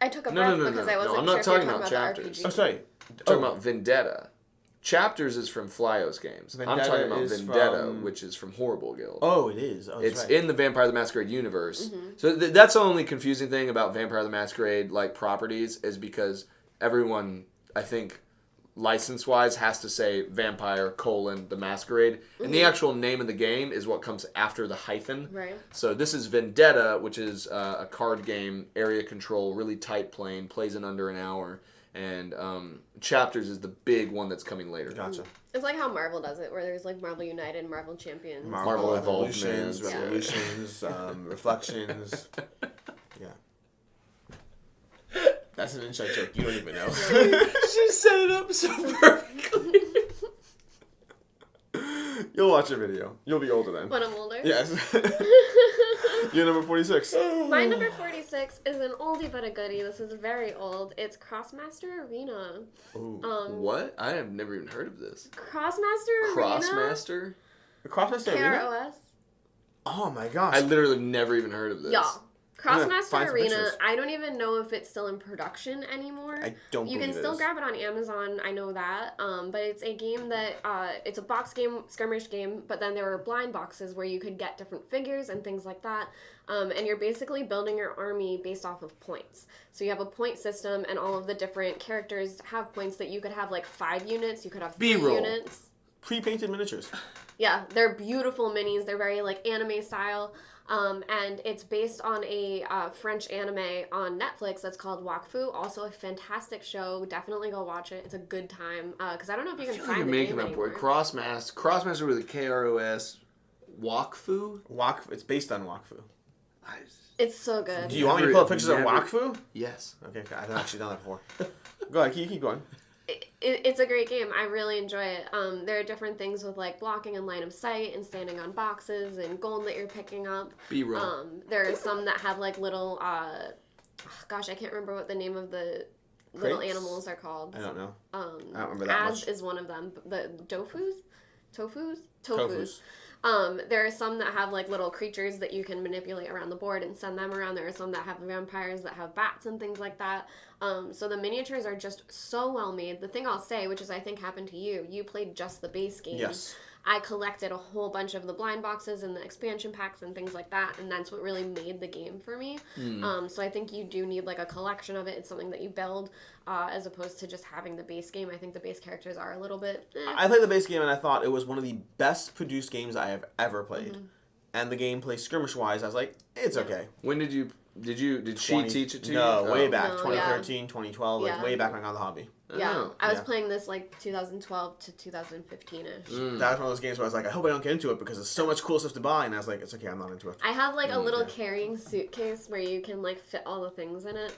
I took a breath because I wasn't I'm sure not if you were talking talking about about chapters. the RPG. Oh, sorry. I'm talking about Vendetta. Chapters is from Flyo's games. I'm talking about Vendetta, which is from Horrible Guild. Oh, it is. Oh, it's right. in the Vampire the Masquerade universe. So that's the only confusing thing about Vampire the Masquerade like properties is because everyone, I think, license-wise, has to say Vampire : the Masquerade, and the actual name of the game is what comes after the hyphen. Right. So this is Vendetta, which is a card game, area control, really tight playing, plays in under an hour. And Chapters is the big one that's coming later. Gotcha. It's like how Marvel does it, where there's like Marvel United, Marvel Champions. Marvel Evolutions, Evolvement. Revolutions, Reflections. Yeah. That's an inside joke. You don't even know. She set it up so perfectly. You'll watch a video. You'll be older then. When I'm older. Yes. You're number 46. My number 46 is an oldie but a goodie. This is very old. It's Krosmaster Arena. Ooh. What? I have never even heard of this. Krosmaster Arena? Krosmaster? The Krosmaster Arena? KROS? Oh my gosh. I literally never even heard of this. Yeah. find Krosmaster some Arena, pictures. I don't even know if it's still in production anymore. I don't You believe can it still is. grab it on Amazon, I know that. But it's a game that, it's a box game, skirmish game, but then there were blind boxes where you could get different figures and things like that. And you're basically building your army based off of points. So you have a point system, and all of the different characters have points that you could have like 5 units, you could have 3 B-roll. units. Pre-painted miniatures. Yeah, they're beautiful minis. They're very like anime style. And it's based on a French anime on Netflix that's called Wakfu. Also a fantastic show. Definitely go watch it. It's a good time. Because I don't know if you can find You're the making game up anymore. word. Crossmaster with a KROS. Wakfu? It's based on Wakfu. It's so good. Do you want me to pull up pictures of Wakfu? Yes. Okay, I've actually done that before. Go ahead, keep going. It's a great game. I really enjoy it. There are different things with like blocking and line of sight and standing on boxes and gold that you're picking up. B-roll. There are some that have like little, gosh, I can't remember what the name of the little Crates? animals are called. I don't know. I don't remember Az that much. is one of them. The Tofus? Tofus. There are some that have like little creatures that you can manipulate around the board and send them around. There are some that have vampires that have bats and things like that. So the miniatures are just so well made. The thing I'll say, which is I think happened to you played just the base game. Yes. I collected a whole bunch of the blind boxes and the expansion packs and things like that, and that's what really made the game for me. So I think you do need like a collection of it. It's something that you build as opposed to just having the base game. I think the base characters are a little bit... I played the base game and I thought it was one of the best produced games I have ever played. And the gameplay skirmish-wise, I was like, it's okay. When did she teach it to you? No, way back, No, 2013, 2012, like Yeah. way back when I got the hobby. Yeah, Oh. I was Yeah. playing this like 2012 to 2015-ish. That was one of those games where I was like, I hope I don't get into it because there's so much cool stuff to buy. And I was like, it's okay, I'm not into it. I have like a little carrying suitcase where you can like fit all the things in it.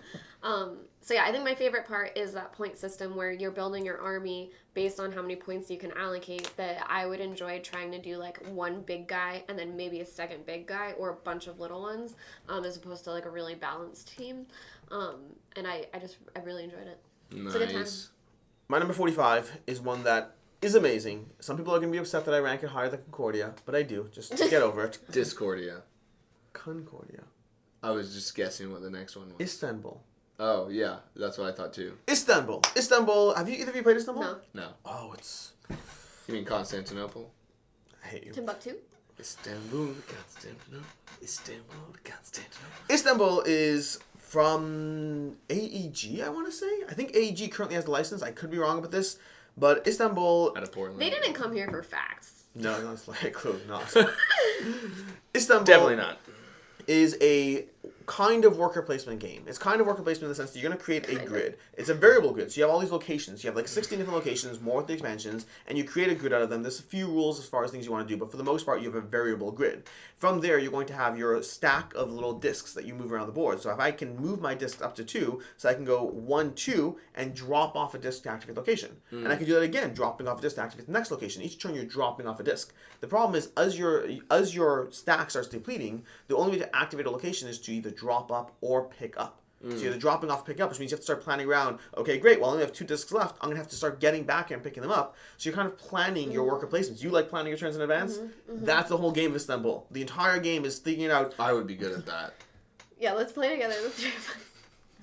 So yeah, I think my favorite part is that point system where you're building your army based on how many points you can allocate. That I would enjoy trying to do like one big guy and then maybe a second big guy or a bunch of little ones, as opposed to like a really balanced team. And I really enjoyed it. It's a good time. Nice. My number 45 is one that is amazing. Some people are going to be upset that I rank it higher than Concordia, but I do. Just get over it. Discordia. Concordia. I was just guessing what the next one was. Istanbul. Oh, yeah. That's what I thought, too. Istanbul. Have you either of you played Istanbul? No. No. Oh, it's... You mean Constantinople? I hate you. Timbuktu? Istanbul, Constantinople. Istanbul, Constantinople. Istanbul is from AEG, I want to say. I think AEG currently has the license. I could be wrong about this. But Istanbul... Out of Portland. They didn't come here for facts. No, it's like, clearly not. Istanbul... Definitely not. Is a kind of worker placement game. It's kind of worker placement in the sense that you're going to create a grid. It's a variable grid. So you have all these locations. You have like 16 different locations, more with the expansions, and you create a grid out of them. There's a few rules as far as things you want to do, but for the most part, you have a variable grid. From there, you're going to have your stack of little discs that you move around the board. So if I can move my disc up to 2, so I can go 1, 2, and drop off a disc to activate location. And I can do that again, dropping off a disc to activate the next location. Each turn, you're dropping off a disc. The problem is, as your stack starts depleting, the only way to activate a location is to either drop up or pick up. So you're either dropping off or pick up, which means you have to start planning around, okay, great, well, I only have 2 discs left. I'm going to have to start getting back and picking them up. So you're kind of planning your worker placements. You like planning your turns in advance? That's the whole game of Istanbul. The entire game is thinking out... I would be good at that. Yeah, let's play together, the 3 of us.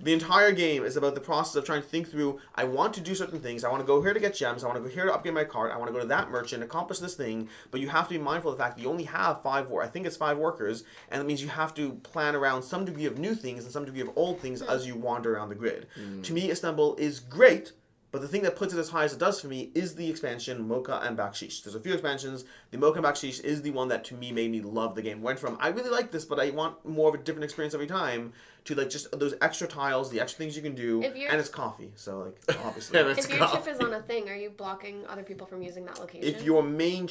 The entire game is about the process of trying to think through, I want to do certain things, I want to go here to get gems, I want to go here to upgrade my cart, I want to go to that merchant, accomplish this thing, but you have to be mindful of the fact that you only have 5 workers, and that means you have to plan around some degree of new things and some degree of old things as you wander around the grid. To me, Istanbul is great, but the thing that puts it as high as it does for me is the expansion Mocha and Bakshish. There's a few expansions. The Mocha and Bakshish is the one that to me made me love the game. Went from, I really like this, but I want more of a different experience every time, to like just those extra tiles, the extra things you can do, and it's coffee. So like, obviously. If your chip is on a thing, are you blocking other people from using that location? If your main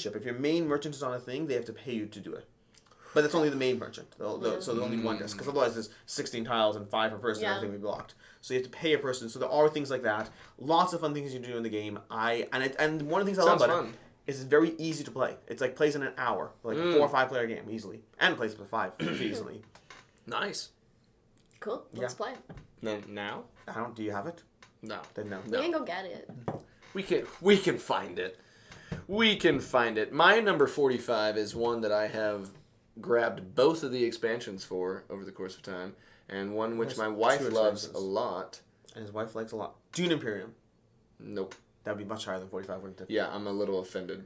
merchant is on a thing, they have to pay you to do it. But that's only the main merchant. So there's only 1 disc. Because otherwise there's 16 tiles and 5 per person and everything we blocked. So you have to pay a person. So there are things like that. Lots of fun things you do in the game. And one of the things I love about it is it's very easy to play. It's like plays in an hour. Like a 4 or 5 player game easily. And plays with 5 easily. Nice. Cool. Let's play. Now? Do you have it? No. Then no. We can go get it. We can find it. We can find it. My number 45 is one that I have grabbed both of the expansions for over the course of time, and one which my wife loves a lot. And his wife likes a lot. Dune Imperium. Nope. That would be much higher than 45, wouldn't it? Yeah, I'm a little offended.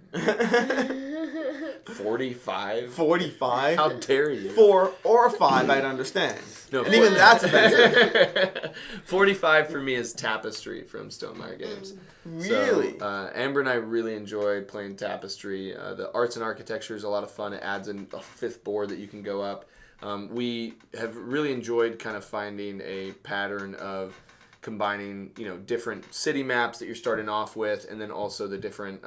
45? 45? How dare you? 4 or 5, I'd understand. No, and even that's offensive. 45 for me is Tapestry from Stonemaier Games. Really? So, Amber and I really enjoy playing Tapestry. The arts and architecture is a lot of fun. It adds in a 5th board that you can go up. We have really enjoyed kind of finding a pattern of combining, different city maps that you're starting off with, and then also the different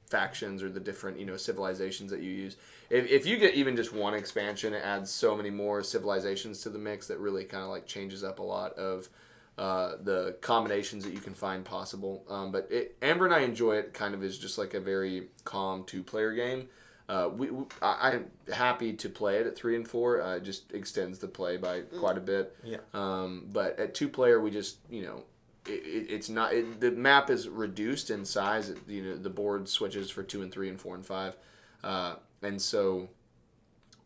factions or the different, civilizations that you use. If you get even just one expansion, it adds so many more civilizations to the mix that really kind of like changes up a lot of the combinations that you can find possible. But Amber and I enjoy it kind of as just like a very calm 2-player game. I'm happy to play it at 3 and 4. It just extends the play by quite a bit. Yeah. But at 2-player, we just it's not the map is reduced in size. The board switches for 2 and 3 and 4 and 5, and so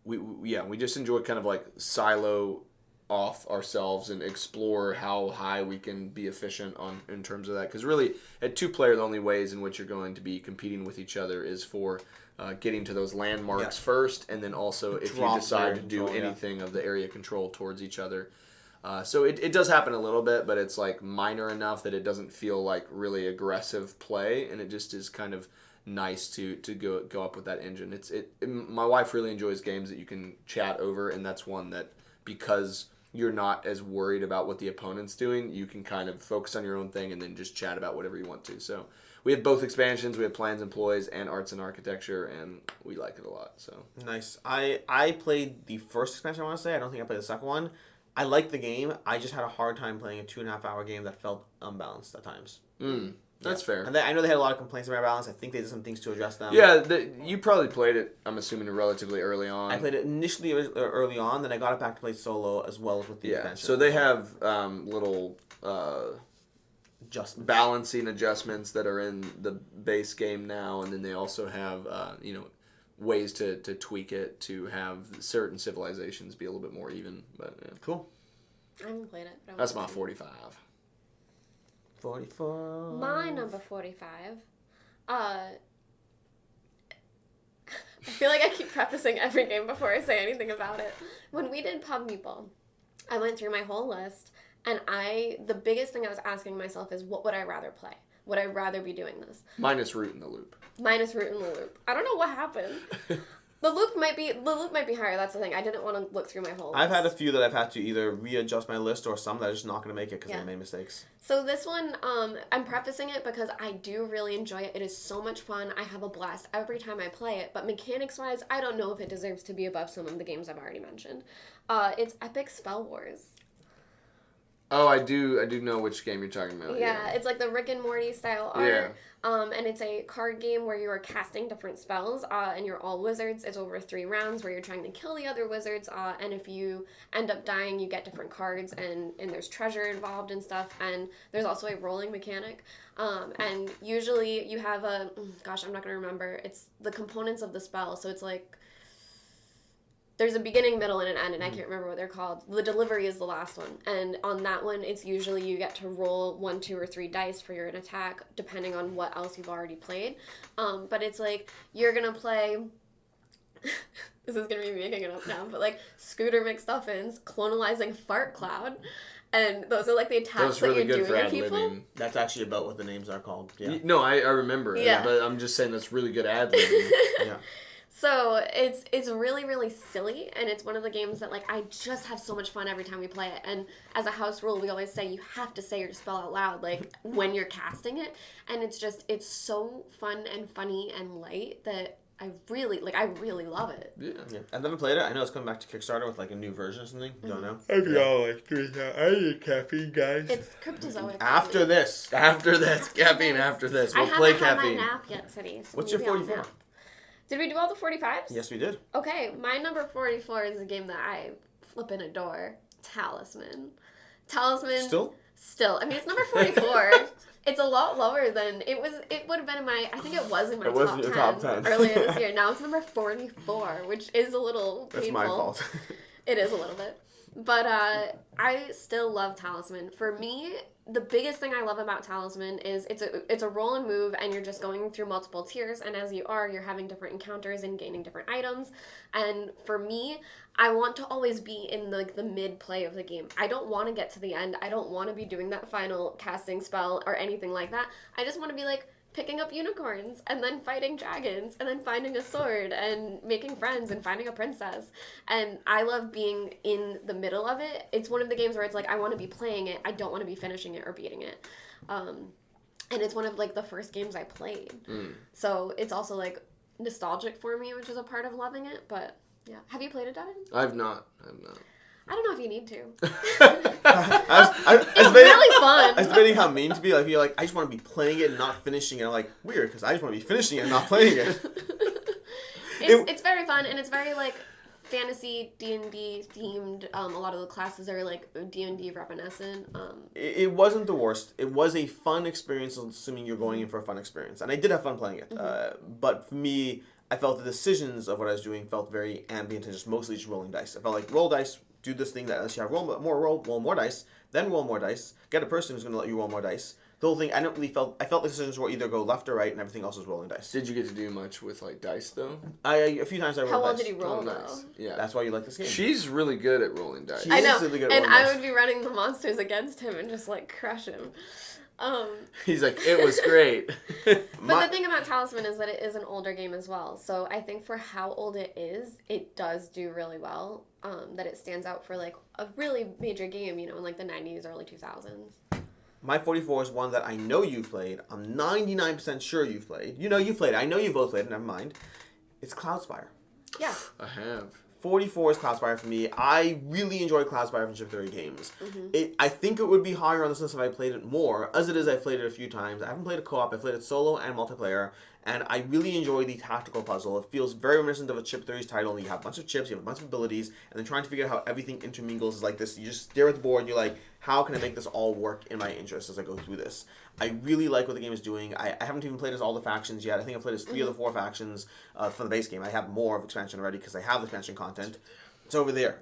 we just enjoy kind of like silo off ourselves and explore how high we can be efficient in terms of that. Because really, at 2-player, the only ways in which you're going to be competing with each other is for getting to those landmarks first, and then also if you decide to do anything of the area control towards each other. So it does happen a little bit, but it's like minor enough that it doesn't feel like really aggressive play, and it just is kind of nice to go up with that engine. My wife really enjoys games that you can chat over, and that's one that, because you're not as worried about what the opponent's doing, you can kind of focus on your own thing and then just chat about whatever you want to. So we have both expansions. We have Plans and Ploys and Arts and Architecture, and we like it a lot. So nice. I played the first expansion, I want to say. I don't think I played the second one. I liked the game. I just had a hard time playing a 2.5-hour game that felt unbalanced at times. That's fair. And I know they had a lot of complaints about balance. I think they did some things to address them. Yeah, you probably played it, I'm assuming, relatively early on. I played it initially early on, then I got it back to play solo as well as with the expansion. So they have little balancing adjustments that are in the base game now, and then they also have ways to tweak it to have certain civilizations be a little bit more even. But cool. I haven't played it. But that's my 45. 44. My number 45. I feel like I keep prefacing every game before I say anything about it. When we did Pub Meeple, I went through my whole list, and the biggest thing I was asking myself is, what would I rather play? Would I rather be doing this? Minus Root in the Loop. Minus Root in the Loop. I don't know what happened. The loop might be higher. That's the thing. I didn't want to look through my whole list. I've had a few that I've had to either readjust my list or some that are just not going to make it because Yeah. I made mistakes. So this one, I'm prefacing it because I do really enjoy it. It is so much fun. I have a blast every time I play it. But mechanics-wise, I don't know if it deserves to be above some of the games I've already mentioned. It's Epic Spell Wars. Oh, I do know which game you're talking about. Yeah, it's like the Rick and Morty style art. Yeah. And it's a card game where you are casting different spells, and you're all wizards. It's over 3 rounds where you're trying to kill the other wizards, and if you end up dying, you get different cards, and there's treasure involved and stuff, and there's also a rolling mechanic. And usually you have I'm not going to remember. It's the components of the spell, so it's like there's a beginning, middle, and an end, and I can't remember what they're called. The delivery is the last one. And on that one, it's usually you get to roll 1, 2, or 3 dice for your attack, depending on what else you've already played. But it's like, you're going to play... this is going to be making it up now, but like Scooter McStuffins, clonalizing Fart Cloud. And those are like the attacks that you're doing to people. That's actually about what the names are called. Yeah. No, I remember it, Yeah. but I'm just saying that's really good ad-libbing. Yeah. So it's really, really silly, and it's one of the games that, like, I just have so much fun every time we play it. And as a house rule, we always say you have to say your spell out loud, like, when you're casting it. And it's so fun and funny and light that I really love it. Yeah. I've never played it. I know it's coming back to Kickstarter with, like, a new version or something. Don't know. If y'all like doing that, I need caffeine, guys. It's cryptozoic. After this. Caffeine after this. We'll play caffeine. I haven't had my nap yet today. So What's your maybe I'll 44? nap. Did we do all the 45s? Yes, we did. Okay, my number 44 is a game that I flippin' adore. Talisman. Still? I mean, it's number 44. It's a lot lower than it was. It would have been in my. I think it was in my top 10 earlier this year. Now it's number 44, which is a little painful. That's my fault. It is a little bit. But I still love Talisman. For me, the biggest thing I love about Talisman is it's a roll and move, and you're just going through multiple tiers, and as you're having different encounters and gaining different items. And for me, I want to always be in the mid play of the game. I don't want to get to the end. I don't want to be doing that final casting spell or anything like that. I just want to be like picking up unicorns and then fighting dragons and then finding a sword and making friends and finding a princess. And I love being in the middle of it. It's one of the games where it's like I want to be playing it. I don't want to be finishing it or beating it. And it's one of like the first games I played. So it's also like nostalgic for me, which is a part of loving it. But yeah. Have you played it, Devon? I've not. I don't know if you need to. It's really fun. I was debating how mean to be. Like, you're like, I just want to be playing it and not finishing it. I'm like, weird, because I just want to be finishing it and not playing it. It's very fun, and it's very, like, fantasy D&D themed. A lot of the classes are, like, D&D reminiscent. It wasn't the worst. It was a fun experience, assuming you're going in for a fun experience. And I did have fun playing it. But for me, I felt the decisions of what I was doing felt very ambient and just mostly just rolling dice. I felt like roll dice, do this thing that unless you have roll more dice, then roll more dice, get a person who's going to let you roll more dice. The whole thing, I felt the decisions were either go left or right, and everything else was rolling dice. Did you get to do much with like dice though? A few times I rolled dice. How well did you roll though? Nice. Yeah, that's why you like this game. She's really good at rolling dice. I know, really good at and rolling dice. I would be running the monsters against him and just like crush him. He's like, it was great. But the thing about Talisman is that it is an older game as well. So I think for how old it is, it does do really well. That it stands out for like a really major game, in like the 90s, early 2000s. My 44 is one that I know you've played. I'm 99% sure you've played. You've played it. I know you both played it. Never mind. It's Cloudspire. Yeah. I have. 44 is Cloudspire for me. I really enjoy Cloudspire from Chip Theory games. I think it would be higher on this list if I played it more. As it is, I've played it a few times. I haven't played it co-op. I've played it solo and multiplayer. And I really enjoy the tactical puzzle. It feels very reminiscent of a Chip Theory's title. You have a bunch of chips, you have a bunch of abilities, and then trying to figure out how everything intermingles is like this. You just stare at the board and you're like, how can I make this all work in my interest as I go through this? I really like what the game is doing. I haven't even played as all the factions yet. I think I've played as 3 of the 4 factions for the base game. I have more of expansion already because I have the expansion content. It's over there.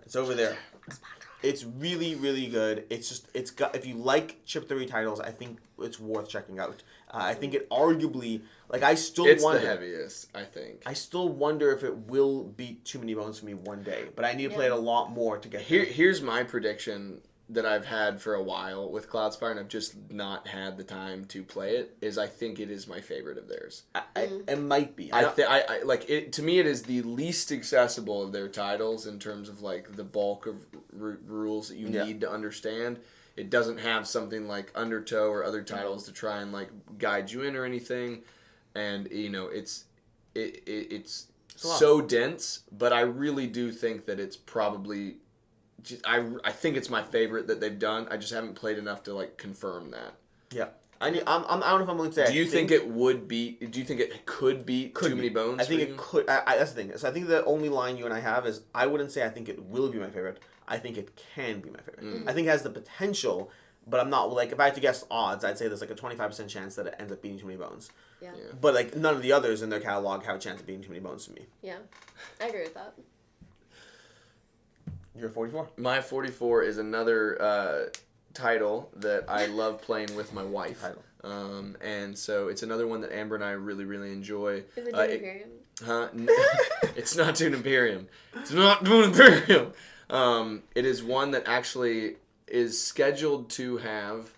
It's really, really good. It's got, if you like Chip Theory titles, I think it's worth checking out. I think it arguably, it's the heaviest, I think. I still wonder if it will beat Too Many Bones for me one day, but I need to play it a lot more to get Here's my prediction. that I've had for a while with Cloudspire, and I've just not had the time to play it, is I think it is my favorite of theirs. It might be. I like it. To me, it is the least accessible of their titles in terms of like the bulk of rules that you need to understand. It doesn't have something like Undertow or other titles to try and like guide you in or anything, and it's so dense. But I really do think that it's probably. I think it's my favorite that they've done. I just haven't played enough to like confirm that. Yeah, I don't know if I'm willing to say. Do you think it would beat? Do you think it could beat Too Many Bones? I think it could. That's the thing. So I think the only line you and I have is I wouldn't say I think it will be my favorite. I think it can be my favorite. I think it has the potential, but I'm not like if I had to guess odds, I'd say there's like a 25% chance that it ends up beating Too Many Bones. Yeah. But like none of the others in their catalog have a chance of beating Too Many Bones to me. Yeah, I agree with that. You're 44? My 44 is another title that I love playing with my wife. And so it's another one that Amber and I really, really enjoy. Is it Dune Imperium? It's not Dune Imperium. It's not Dune Imperium. It is one that actually is scheduled to have,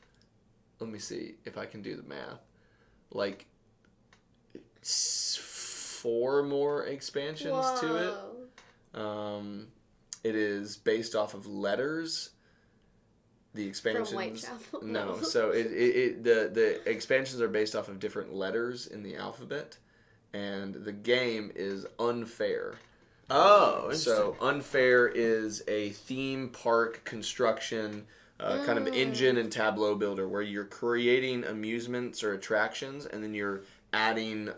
let me see if I can do the math, like 4 more expansions to it. It is based off of letters. The expansions. From Whitechapel. No, so the expansions are based off of different letters in the alphabet, and the game is Unfair. Oh, so Unfair is a theme park construction kind of engine and tableau builder where you're creating amusements or attractions, and then you're adding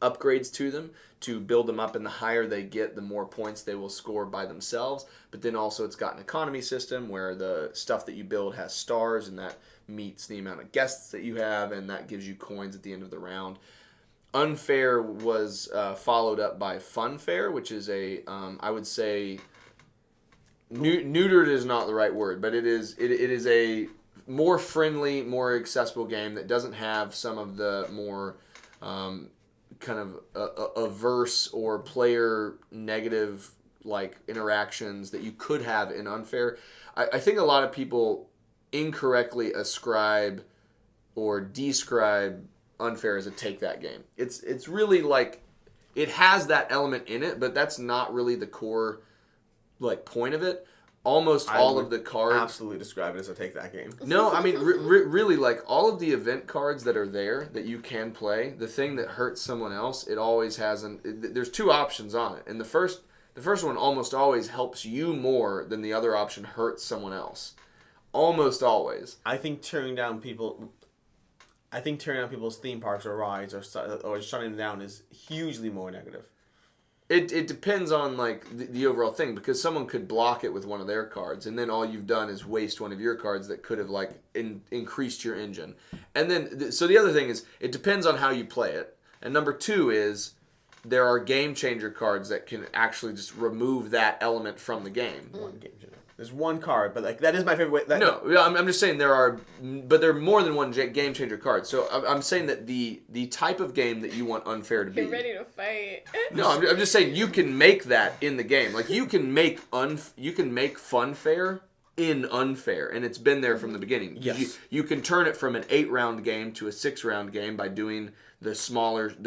upgrades to them to build them up, and the higher they get, the more points they will score by themselves. But then also it's got an economy system where the stuff that you build has stars, and that meets the amount of guests that you have, and that gives you coins at the end of the round. Unfair was followed up by Funfair, which is a, I would say, neutered is not the right word, but it is a more friendly, more accessible game that doesn't have some of the more kind of averse or player negative like interactions that you could have in Unfair. I think a lot of people incorrectly ascribe or describe Unfair as a take that game. It's really like it has that element in it, but that's not really the core like point of it. Almost all of the cards absolutely describe it as a take that game. No, I mean really like all of the event cards that are there that you can play. The thing that hurts someone else, it always has there's 2 options on it, and the first one almost always helps you more than the other option hurts someone else. Almost always. I think tearing down people's theme parks or rides or shutting them down is hugely more negative. It depends on like the overall thing, because someone could block it with one of their cards, and then all you've done is waste one of your cards that could have like increased your engine. And then so the other thing is it depends on how you play it. And number 2 is there are game changer cards that can actually just remove that element from the game. One game changer. There's one card, but like that is my favorite way. No, I'm just saying there are more than one game changer card. So I'm saying that the type of game that you want Unfair to be. You're ready to fight. No, I'm just saying you can make that in the game. Like you can make Funfair in Unfair, and it's been there from the beginning. Yes. You can turn it from an 8-round game to a 6-round game by doing the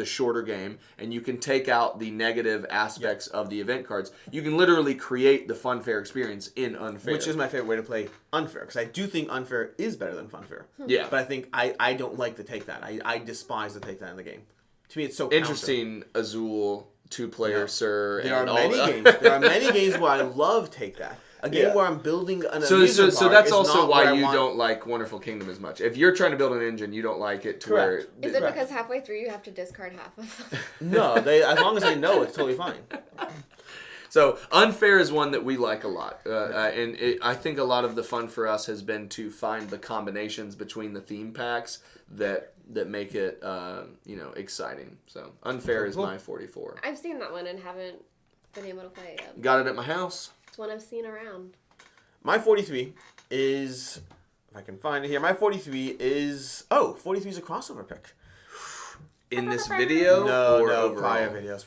shorter game, and you can take out the negative aspects of the event cards. You can literally create the Funfair experience in Unfair. Which is my favorite way to play Unfair, because I do think Unfair is better than Funfair. Yeah. But I think I don't like the take that. I despise the take that in the game. To me, it's so interesting. Azul, 2-player, Sir. There are many games where I love take that. A game where I'm building an amusement so park that's is also not why where you I want... don't like Wonderful Kingdom as much. If you're trying to build an engine, you don't like it to Correct. where... Is it because halfway through you have to discard half of them? No, as long as they know, it's totally fine. So Unfair is one that we like a lot, and I think a lot of the fun for us has been to find the combinations between the theme packs that make it exciting. So Unfair is my 44. I've seen that one and haven't been able to play it yet. Got it at my house. It's one I've seen around. My 43 is, if I can find it here, my 43 is, 43 is a crossover pick. In this video? No, prior videos.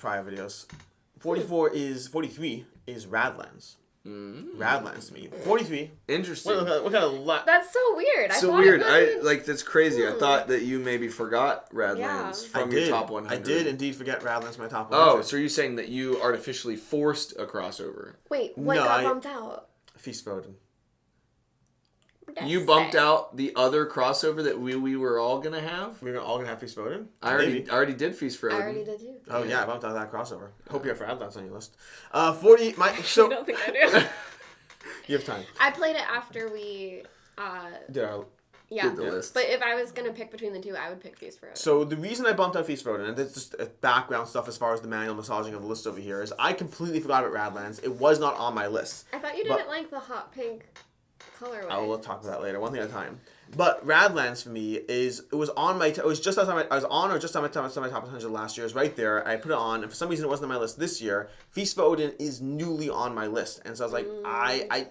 43 is Radlands. Radlands to me. 43. Interesting. What kind of That's so weird. I So thought weird. It wasn't... That's crazy. I thought that you maybe forgot Radlands Yeah. from your top 100. I did indeed forget Radlands my top 100. Oh, so are you saying that you artificially forced a crossover? Wait, what got bumped out? Feast of Odin. You bumped out the other crossover that we were all gonna have. We were all gonna have Feast of Odin. I already did Feast for Odin. I already did too. Oh yeah, I bumped out that crossover. Hope you have Radlands on your list. 40. I don't think I do. You have time. I played it after we. Did our Yeah, the list. But if I was gonna pick between the two, I would pick Feast for Odin. So the reason I bumped out Feast for Odin, and that's just background stuff as far as the manual massaging of the list over here, is I completely forgot about Radlands. It was not on my list. I thought you didn't like the hot pink colorway. I will talk about that later, one thing at a time. But Radlands for me it was on my it was just outside I was on or just on my top 100 last year. It was right there. I put it on, and for some reason it wasn't on my list this year. Feast for Odin is newly on my list, and so I was like,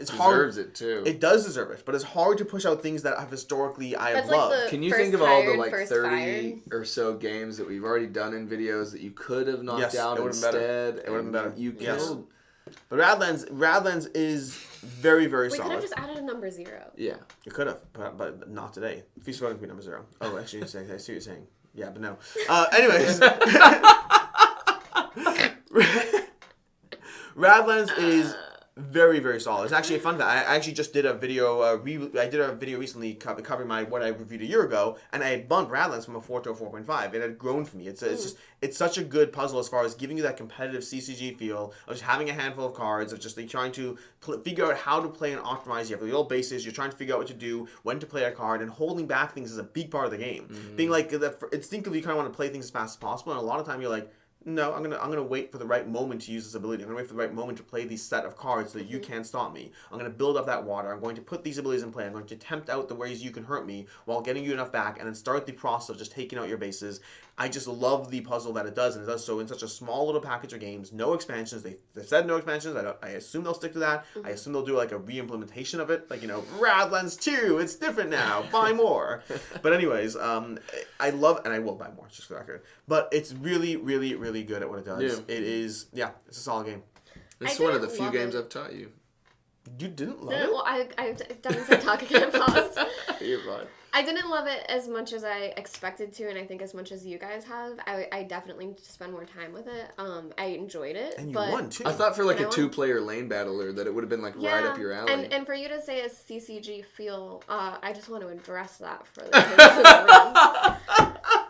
it's hard. Deserves it too. It does deserve it, but it's hard to push out things that have historically I have loved. Like Can you think of all the 30 or so games that we've already done in videos that you could have knocked out instead? It would have been better. You killed. But Radlands is very, very solid. We could have just added a number 0. Yeah. You could have, but not today. Feast for Odin could be number 0. Oh, actually, I see what you're saying. Yeah, but no. Anyways. Radlands is very, very solid. It's actually a fun fact. I actually just did a video. I did a video recently covering what I reviewed a year ago, and I had bumped Radlands from a 4 to a 4.5. It had grown for me. It's such a good puzzle as far as giving you that competitive CCG feel of just having a handful of cards, of just trying to figure out how to play and optimize. You have the old bases. You're trying to figure out what to do, when to play a card, and holding back things is a big part of the game. Being like instinctively, you kind of want to play things as fast as possible, and a lot of time you're like, no, I'm gonna wait for the right moment to use this ability. I'm gonna wait for the right moment to play these set of cards so that you can't stop me. I'm gonna build up that water. I'm going to put these abilities in play. I'm going to tempt out the ways you can hurt me while getting you enough back, and then start the process of just taking out your bases. I just love the puzzle that it does, and it does so in such a small little package of games. No expansions. They said no expansions. I assume they'll stick to that. I assume they'll do like a re-implementation of it, like Radlands 2. It's different now. Buy more. But anyways, I love, and I will buy more, just for the record. But it's really, really, really good at what it does. Yeah. It is. Yeah, it's a solid game. It's one of the few games I've taught you. You didn't love it? Well, I done some talking and paused. You're fine. I didn't love it as much as I expected to, and I think as much as you guys have. I definitely need to spend more time with it. I enjoyed it. And you but won, too. I thought for like a 2-player lane battler that it would have been like right up your alley. And for you to say a CCG feel, I just want to address that for the kids in the room.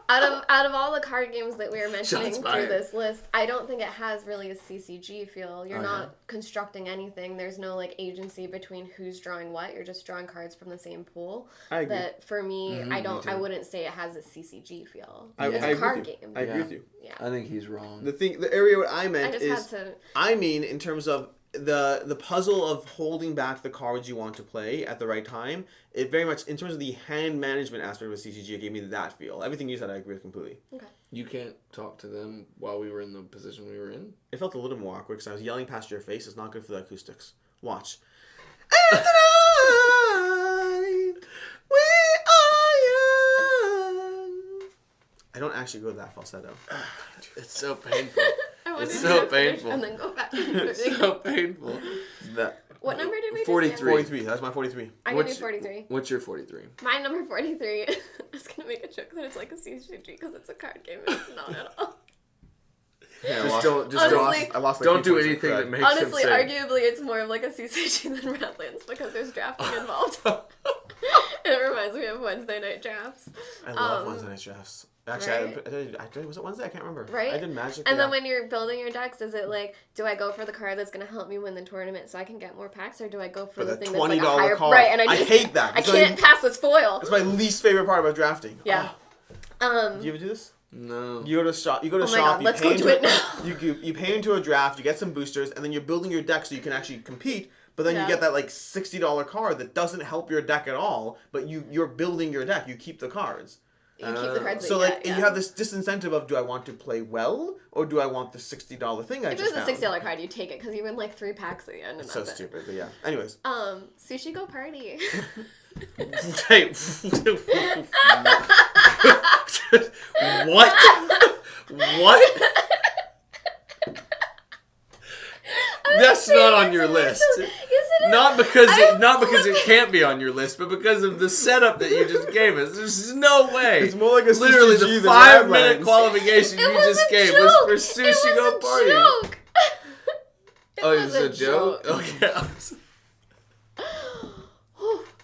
Out of all the card games that we were mentioning through this list, I don't think it has really a CCG feel. You're not constructing anything. There's no like agency between who's drawing what. You're just drawing cards from the same pool. I agree. That for me, I wouldn't say it has a CCG feel. I It's a card agree game. I agree with you. Yeah. I think he's wrong. The area what I meant I just had to. I mean in terms of the puzzle of holding back the cards you want to play at the right time. It very much, in terms of the hand management aspect of CCG, it gave me that feel. Everything you said, I agree with completely. Okay. You can't talk to them while we were in the position we were in? It felt a little more awkward because I was yelling past your face. It's not good for the acoustics. Watch. And tonight, we are young. I don't actually go that falsetto. It's so painful. It's so painful. And then go back. It's so painful. What number did we do? 43. 43. That's my 43. I can do 43. What's your 43? My number 43. I was going to make a joke that it's like a CCG because it's a card game and it's not at all. Yeah, Honestly, I lost like don't 3 do points of anything cred. that makes Honestly, him say. arguably, it's more of like a CCG than Radlands because there's drafting involved. It reminds me of Wednesday night drafts. I love Wednesday night drafts. Actually, Right? was it Wednesday? I can't remember. Right? I did Magic. And then when you're building your decks, is it like, do I go for the card that's going to help me win the tournament so I can get more packs, or do I go for the thing that's like a higher card. Right, and I hate that. I can't pass this foil. It's my least favorite part about drafting. Yeah. Do you ever do this? No. You go to shop. You go to shop. God, You let's pay go do it now. You pay into a draft. You get some boosters, and then you're building your deck so you can actually compete. But then you get that like $60 card that doesn't help your deck at all. But you're building your deck. You keep the cards. You keep the cards So that like you get, you have this disincentive of, do I want to play well or do I want the $60 thing I If just it was found? a $60 card, you take it because you win like 3 packs at the end. And It's so that's stupid, but yeah. Anyways. Sushi Go Party. Hey. What? What? That's not on your list. Yes, it is. Not because it can't be on your list, but because of the setup that you just gave us. There's no way. It's more like a literally CCG the than 5-minute Radlands. qualification you just gave was for Sushi Go Party. Joke. Oh, it was a joke? Okay.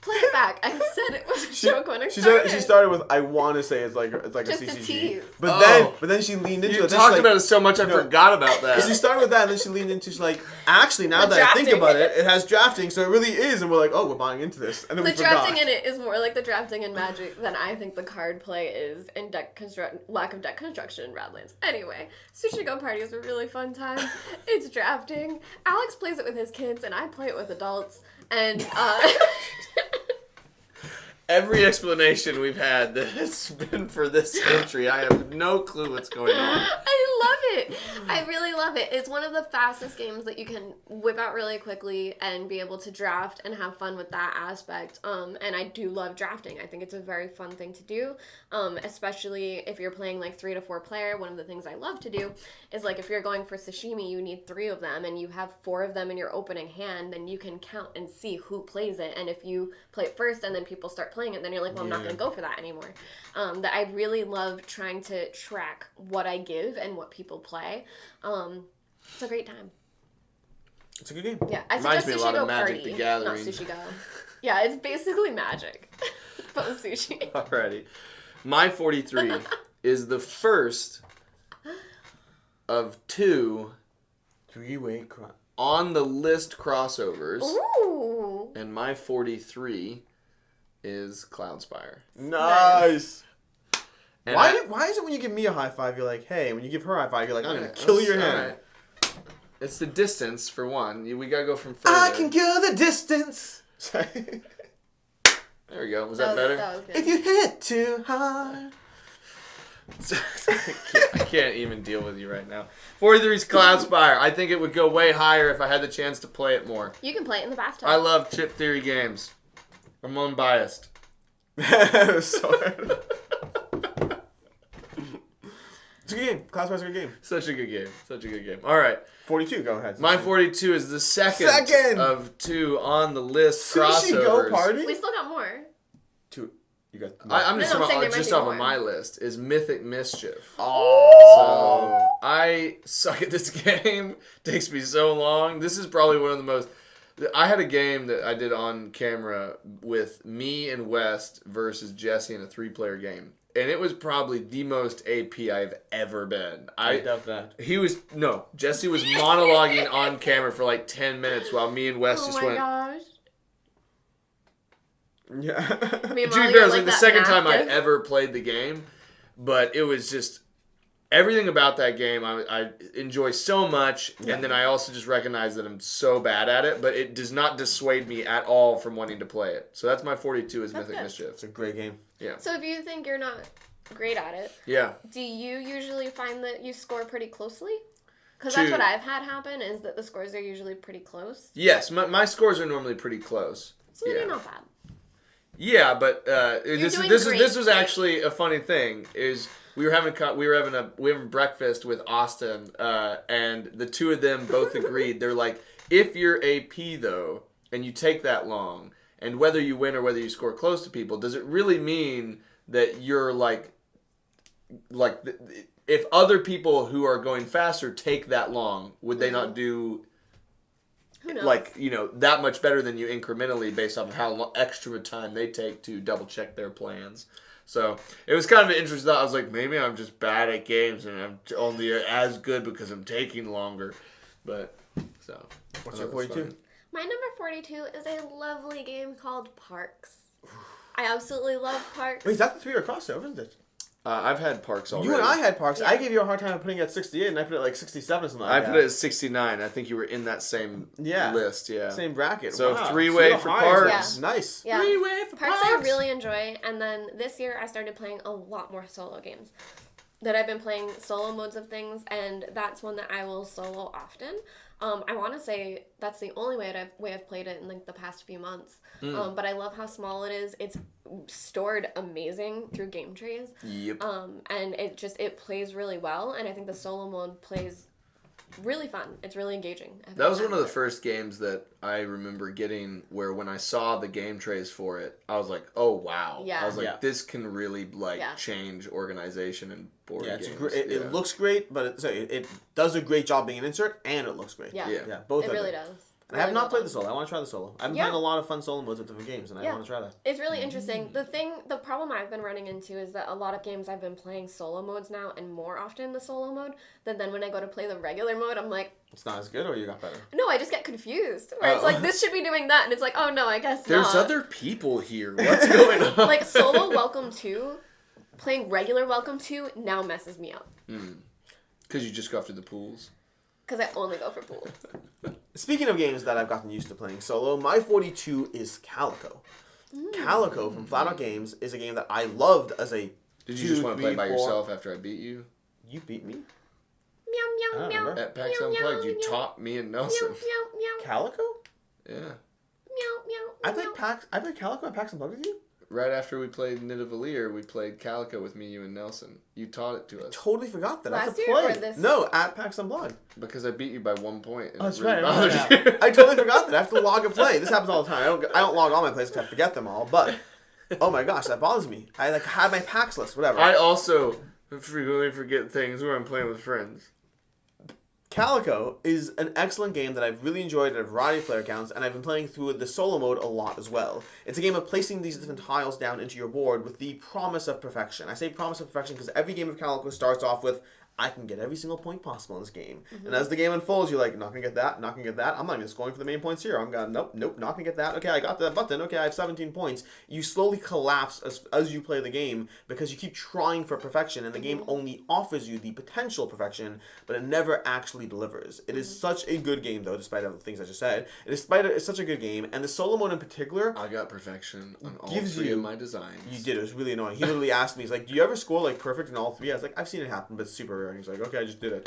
Play it back. I said it was a joke when I started. She started with, I want to say it's like Just a a CCG. tease. But then she leaned into You it. talked about it so much I forgot about that. She started with that, and then she leaned into, she's like, actually, now The that I think drafting. about it, it has drafting, so it really is. And we're like, oh, we're buying into this. And then The we forgot. drafting in it is more like the drafting in Magic than I think the card play is in lack of deck construction in Radlands. Anyway, Sushi Go Party is a really fun time. It's drafting. Alex plays it with his kids, and I play it with adults. And Every explanation we've had that has been for this entry, I have no clue what's going on. I love it. I really love it. It's one of the fastest games that you can whip out really quickly and be able to draft and have fun with that aspect. And I do love drafting. I think it's a very fun thing to do, especially if you're playing like 3 to 4 player. One of the things I love to do is like if you're going for sashimi, you need 3 of them and you have 4 of them in your opening hand, then you can count and see who plays it. And if you play it first and then people start playing it, then you're like, well, I'm not going to go for that anymore. That I really love trying to track what I give and what people play. It's a great time. It's a good game. Yeah, I Reminds suggest me a Sushi lot Go of Magic Party, the Gathering. not Sushi Go. Yeah, it's basically Magic, but with sushi. Alrighty. My 43 is the first of 2 3-way on the list crossovers. Ooh. And my 43 is Cloudspire. Nice. And Why is it when you give me a high five, you're like, hey, when you give her a high five, you're like, I'm going to kill your hand. Right. It's the distance, for one. We got to go from further. I can kill the distance. Sorry. There we go. Was that better? That was good. If you hit too hard. I can't even deal with you right now. 43 is Cloudspire. I think it would go way higher if I had the chance to play it more. You can play it in the bathtub. I love chip theory games. I'm unbiased. Sorry. It's a good game. Cloudspire's a good game. Such a good game. Such a good game. All right. 42, go ahead. My 42 is the second of 2 on the list Sushi crossovers. Go Party? We still got more. 2. You got I'm just, No, I'm saying there might just be off more. of my list is Mythic Mischief. Oh. So I suck at this game. Takes me so long. This is probably one of the most... I had a game that I did on camera with me and West versus Jesse in a 3-player game. And it was probably the most AP I've ever been. I doubt that. Jesse was monologuing on camera for like 10 minutes while me and West just went... Gosh. Yeah. To be fair, it was like the second time I'd ever played the game. But it was just... Everything about that game I enjoy so much, and then I also just recognize that I'm so bad at it, but it does not dissuade me at all from wanting to play it. So that's my 42 is Mythic Mischief. It's a great game. Yeah. So if you think you're not great at it, Yeah. do you usually find that you score pretty closely? Because that's what I've had happen, is that the scores are usually pretty close. Yes, my scores are normally pretty close. So maybe not bad. Yeah, but this was great. actually a funny thing. Is we were having breakfast with Austin, and the two of them both agreed. They're like, if you're AP though, and you take that long, and whether you win or whether you score close to people, does it really mean that you're like if other people who are going faster take that long, would they not do? Who knows? Like, that much better than you incrementally based off of how extra time they take to double check their plans. So it was kind of an interesting thought. I was like, maybe I'm just bad at games and I'm only as good because I'm taking longer. But, so. What's your 42? My number 42 is a lovely game called Parks. I absolutely love Parks. Wait, is that the 3-way crossover, isn't it? I've had Parks already. You and I had Parks. Yeah. I gave you a hard time putting it at 68, and I put it at like 67 or something like that. I put it at 69. I think you were in that same list, yeah. Same bracket. So wow. 3-way So for high. Parks. Yeah. Nice. Yeah. 3-way for Parks Parks. I really enjoy, and then this year I started playing a lot more solo games. That I've been playing solo modes of things, and that's one that I will solo often. I want to say that's the only way I've played it in like the past few months. But I love how small it is. It's stored amazing through game trays. Yep. And it plays really well, and I think the solo mode plays really fun. It's really engaging. That was one of the first games that I remember getting where when I saw the game trays for it, I was like, oh, wow. Yeah. I was like, this can really, Yeah. change organization and board games. It looks great, but it does a great job being an insert, and it looks great. Yeah. Both it are really great. does. I have not played the solo. I want to try the solo. I've been playing a lot of fun solo modes with different games, and I want to try that. It's really interesting. The problem I've been running into is that a lot of games I've been playing solo modes now, and more often the solo mode, then when I go to play the regular mode, I'm like... It's not as good, or you got better? No, I just get confused. Where it's like, this should be doing that, and it's like, oh no, I guess There's not. other people here. What's going on? Like, solo Welcome 2, playing regular Welcome 2 now messes me up. Because you just go after the pools. Because I only go for pools. Speaking of games that I've gotten used to playing solo, my 42 is Calico. Calico from Flat Out Games is a game that I loved as a Did you just want to play by yourself after I beat you? You beat me? Meow, meow, meow. At PAX Unplugged, you taught me and Nelson. Meow, meow, meow. Calico? Yeah. Meow, meow, I meow. played Calico at PAX Unplugged with you? Right after we played Nidavellir, we played Calico with me, you, and Nelson. You taught it to us. Totally forgot that. Last That's a year play. or this? No, at PAX Unplugged. Because I beat you by 1 point. And That's it really right. bothered you. I totally forgot that. I have to log a play. This happens all the time. I don't log all my plays because I forget them all. But oh my gosh, that bothers me. I had my PAX list, whatever. I also frequently forget things when I'm playing with friends. Calico is an excellent game that I've really enjoyed at a variety of player counts, and I've been playing through the solo mode a lot as well. It's a game of placing these different tiles down into your board with the promise of perfection. I say promise of perfection because every game of Calico starts off with, I can get every single point possible in this game. And as the game unfolds, you're like, not gonna get that, not gonna get that. I'm not even scoring for the main points here. I'm going, nope, not gonna get that. Okay, I got that button. Okay, I have 17 points. You slowly collapse as you play the game because you keep trying for perfection, and the game only offers you the potential perfection, but it never actually delivers. It is such a good game, though, despite all the things I just said. It's such a good game, and the solo mode in particular I got perfection on all gives three you- of my designs. You did. It was really annoying. He literally asked me, he's like, do you ever score like perfect in all three? I was like, I've seen it happen, but it's super rare. And he's like, okay, I just did it.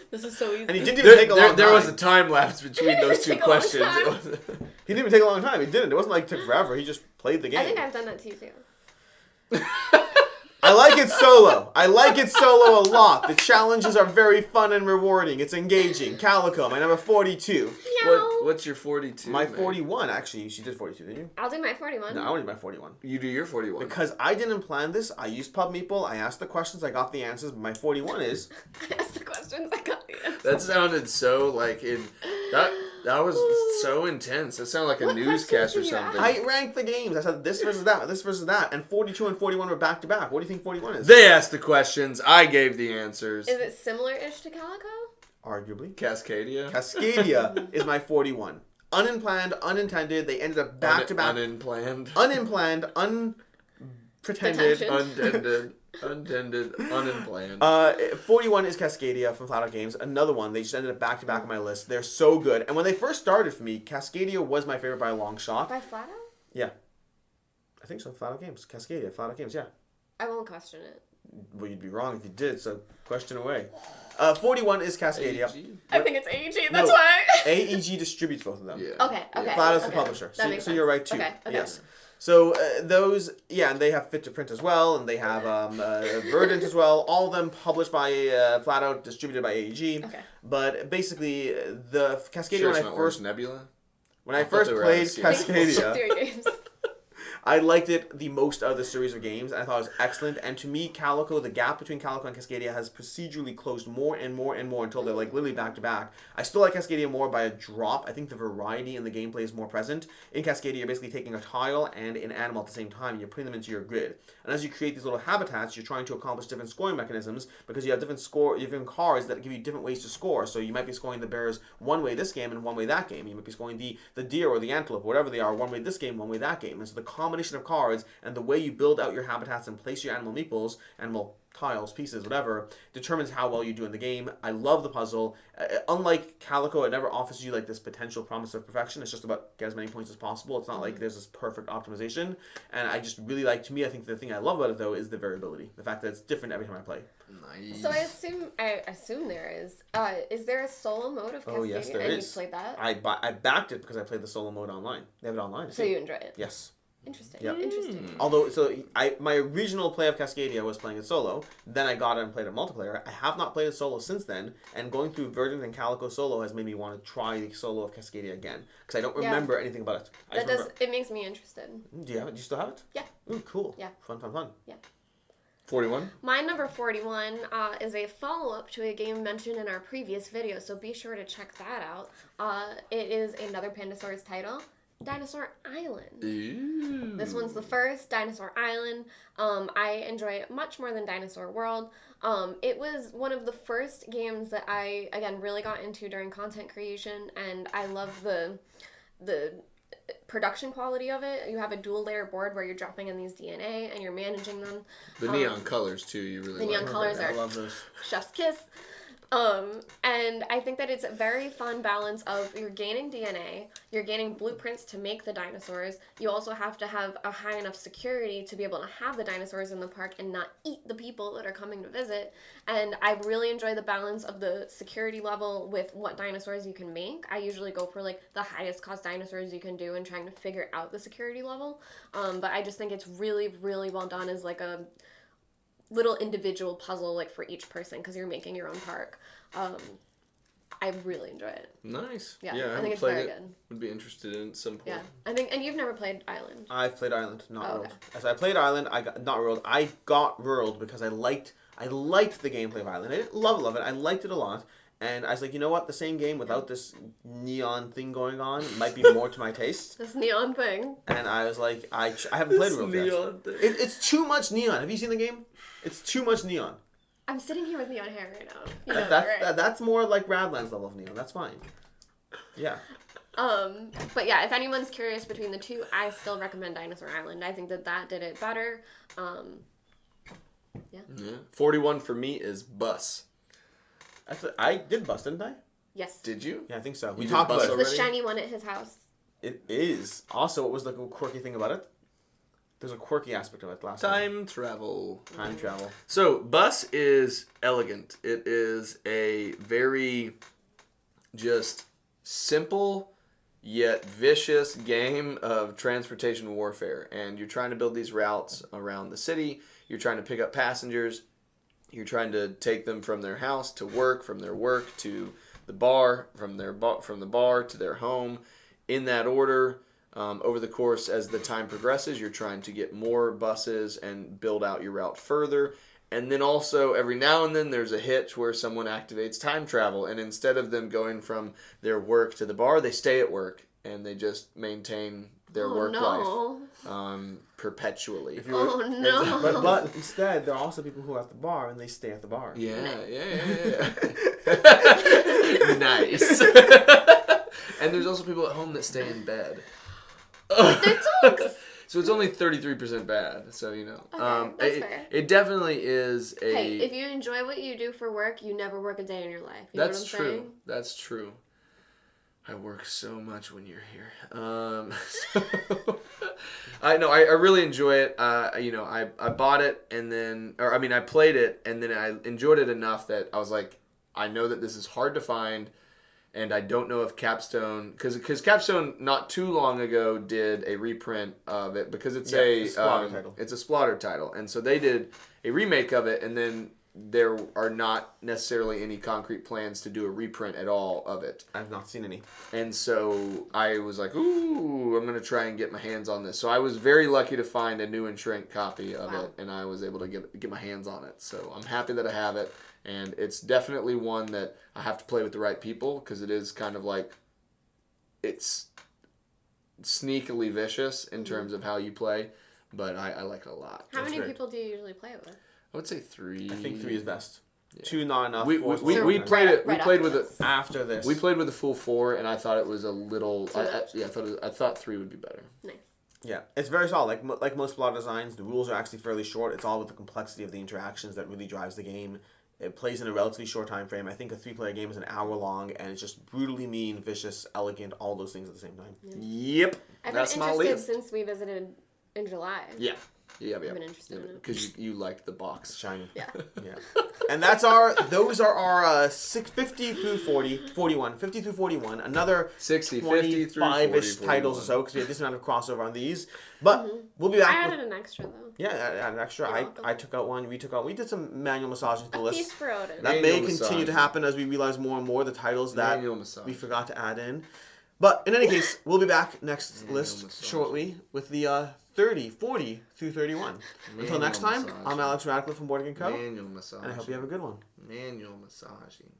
This is so easy. And he didn't even take a long time. There was a time lapse between those two Take a long questions. time. He didn't even take a long time. He didn't. It wasn't like it took forever. He just played the game. I think I've done that to you too. I like it solo. I like it solo a lot. The challenges are very fun and rewarding. It's engaging. Calico, my number 42. What's your 42? My Meg? 41, actually. She did 42, didn't you? I'll do my 41. No, I only did my 41. You do your 41. Because I didn't plan this. I used Pub Meeple. I asked the questions. I got the answers. But my 41 is... I asked the questions, I got the answers. That sounded so like that was so intense. That sounded like a What newscast or questions did you something. I ranked the games. I said this versus that, this versus that. And 42 and 41 were back to back. What do you think 41 is? They asked the questions. I gave the answers. Is it similar-ish to Calico? Arguably. Cascadia. Cascadia is my 41. Unplanned, unintended. They ended up back to back. Unplanned. Unplanned, unpretended. Attention. Untended, unplanned. 41 is Cascadia from Flat Out Games. Another one. They just ended up back to back on my list. They're so good. And when they first started for me, Cascadia was my favorite by a long shot. By Flat Out? Yeah. I think so. Flat Out Games. Cascadia. Flat Out Games, yeah. I won't question it. Well, you'd be wrong if you did, so question away. 41 is Cascadia. AEG? I think it's AEG, that's No. why. AEG distributes both of them. Yeah. Okay. Flat Out's the okay. publisher. That makes So you're right, sense. too. Okay. Yes. So those, yeah, and they have Fit to Print as well, and they have Verdant as well. All of them published by Flat Out, distributed by AEG. Okay. But basically, the Cascadia Sure, when it's I not first Nebula. when I thought first they were played out of series. Cascadia, Games. I liked it the most of the series of games, and I thought it was excellent. And to me, Calico, the gap between Calico and Cascadia has procedurally closed more and more and more until they're like literally back to back. I still like Cascadia more by a drop. I think the variety in the gameplay is more present. In Cascadia, you're basically taking a tile and an animal at the same time, and you're putting them into your grid. And as you create these little habitats, you're trying to accomplish different scoring mechanisms because you have different cards that give you different ways to score. So you might be scoring the bears one way this game and one way that game. You might be scoring the deer or the antelope, whatever they are, one way this game, one way that game. And so the combination of cards and the way you build out your habitats and place your animal meeples, animal tiles, pieces, whatever, determines how well you do in the game. I love the puzzle. Unlike Calico, it never offers you like this potential promise of perfection. It's just about get as many points as possible. It's not like there's this perfect optimization. And I just really like, to me, I think the thing I love about it though is the variability. The fact that it's different every time I play. Nice. So I assume there is. Is there a solo mode of Cascadia? Oh yes, there and is. you played that? I backed it because I played the solo mode online. They have it online. So you enjoy it? Yes. Interesting. Yeah. Interesting. Although, my original play of Cascadia was playing it solo. Then I got it and played it multiplayer. I have not played it solo since then. And going through Virgin and Calico solo has made me want to try the solo of Cascadia again because I don't remember anything about it. It makes me interested. Do you have it? Do you still have it? Yeah. Ooh, cool. Yeah. Fun. Yeah. 41? My number 41 is a follow-up to a game mentioned in our previous video, so be sure to check that out. It is another Pandasaurus title, Dinosaur Island. Ooh. This one's the first, Dinosaur Island. I enjoy it much more than Dinosaur World. It was one of the first games that I, again, really got into during content creation, and I love the production quality of it. You have a dual layer board where you're dropping in these DNA and you're managing them. The neon colors too, you really The neon colors I are love those. chef's kiss. And I think that it's a very fun balance of you're gaining DNA, you're gaining blueprints to make the dinosaurs. You also have to have a high enough security to be able to have the dinosaurs in the park and not eat the people that are coming to visit. And I really enjoy the balance of the security level with what dinosaurs you can make. I usually go for like the highest cost dinosaurs you can do and trying to figure out the security level. But I just think it's really, really well done as like a little individual puzzle like for each person because you're making your own park. I really enjoy it. Nice. Yeah, I think it's played very it. good. Would be interested in it at some point. Yeah, I think, and you've never played Island. I've played Island, not World. Okay. As I played Island, I got not World. I got World because I liked the gameplay of Island. I didn't love it. I liked it a lot. And I was like, you know what? The same game without this neon thing going on might be more to my taste. This neon thing. And I was like, I haven't played World yet. It's too much neon. Have you seen the game? It's too much neon. I'm sitting here with neon hair right now. You know right? That's more like Radlands level of neon. That's fine. Yeah. But yeah, if anyone's curious between the two, I still recommend Dinosaur Island. I think that did it better. Yeah. 41 for me is Bus. I did Bus, didn't I? Yes. Did you? Yeah, I think so. You We did talked Bus about it. It's the already? shiny one at his house. It is. Also, what was the quirky thing about it? There's a quirky aspect of it last time. Time travel. Time travel. So, Bus is elegant. It is a very just simple yet vicious game of transportation warfare. And you're trying to build these routes around the city. You're trying to pick up passengers. You're trying to take them from their house to work, from their work to the bar, from the bar to their home. In that order, over the course as the time progresses, you're trying to get more buses and build out your route further. And then also, every now and then, there's a hitch where someone activates time travel. And instead of them going from their work to the bar, they stay at work. And they just maintain their work life perpetually. No. But instead, there are also people who are at the bar and they stay at the bar. Yeah. Nice. And there's also people at home that stay in bed. They're dogs. So it's only 33% bad. So, you know. Okay, that's fair. It definitely is a... Hey, if you enjoy what you do for work, you never work a day in your life. You know what I'm saying? That's true. I work so much when you're here. I really enjoy it. I bought it and then, I played it and then I enjoyed it enough that I was like, I know that this is hard to find, and I don't know if Capstone, because Capstone not too long ago did a reprint of it because it's a Splatter title. It's a Splatter title, and so they did a remake of it, and then there are not necessarily any concrete plans to do a reprint at all of it. I've not seen any. And so I was like, ooh, I'm going to try and get my hands on this. So I was very lucky to find a new and shrink copy of it, and I was able to get my hands on it. So I'm happy that I have it, and it's definitely one that I have to play with the right people because it is kind of like, it's sneakily vicious in terms of how you play, but I like it a lot. How many people do you usually play it with? I would say 3. I think 3 is best. Yeah. 2 not enough. We played it. We played with it after this. We played with a full 4, and I thought it was a little. Too much. I thought 3 would be better. Nice. Yeah, it's very solid. Like most Blood designs, the rules are actually fairly short. It's all with the complexity of the interactions that really drives the game. It plays in a relatively short time frame. I think a 3-player game is an hour long, and it's just brutally mean, vicious, elegant, all those things at the same time. Yep, I've that's been my interested list. since we visited in July. Yeah. Yeah. I've been interested in it. Because you liked the box. Shiny. Yeah. Yeah. And those are our 50 through 40, 41, 50 through 41. Another 60, 50 through 40, 25-ish titles or so, because we had this amount of crossover on these. But we'll be back. I added an extra though. Yeah, I added an extra. I took out one. We did some manual massaging to the list. Feast for Odin. That may continue to happen as we realize more and more the titles that we forgot to add in. But in any case, we'll be back next list shortly with the 30, 40 through 31. Until next time, I'm Alex Radcliffe from Boarding & Co. Manual massage. And I hope you have a good one. Manual massaging.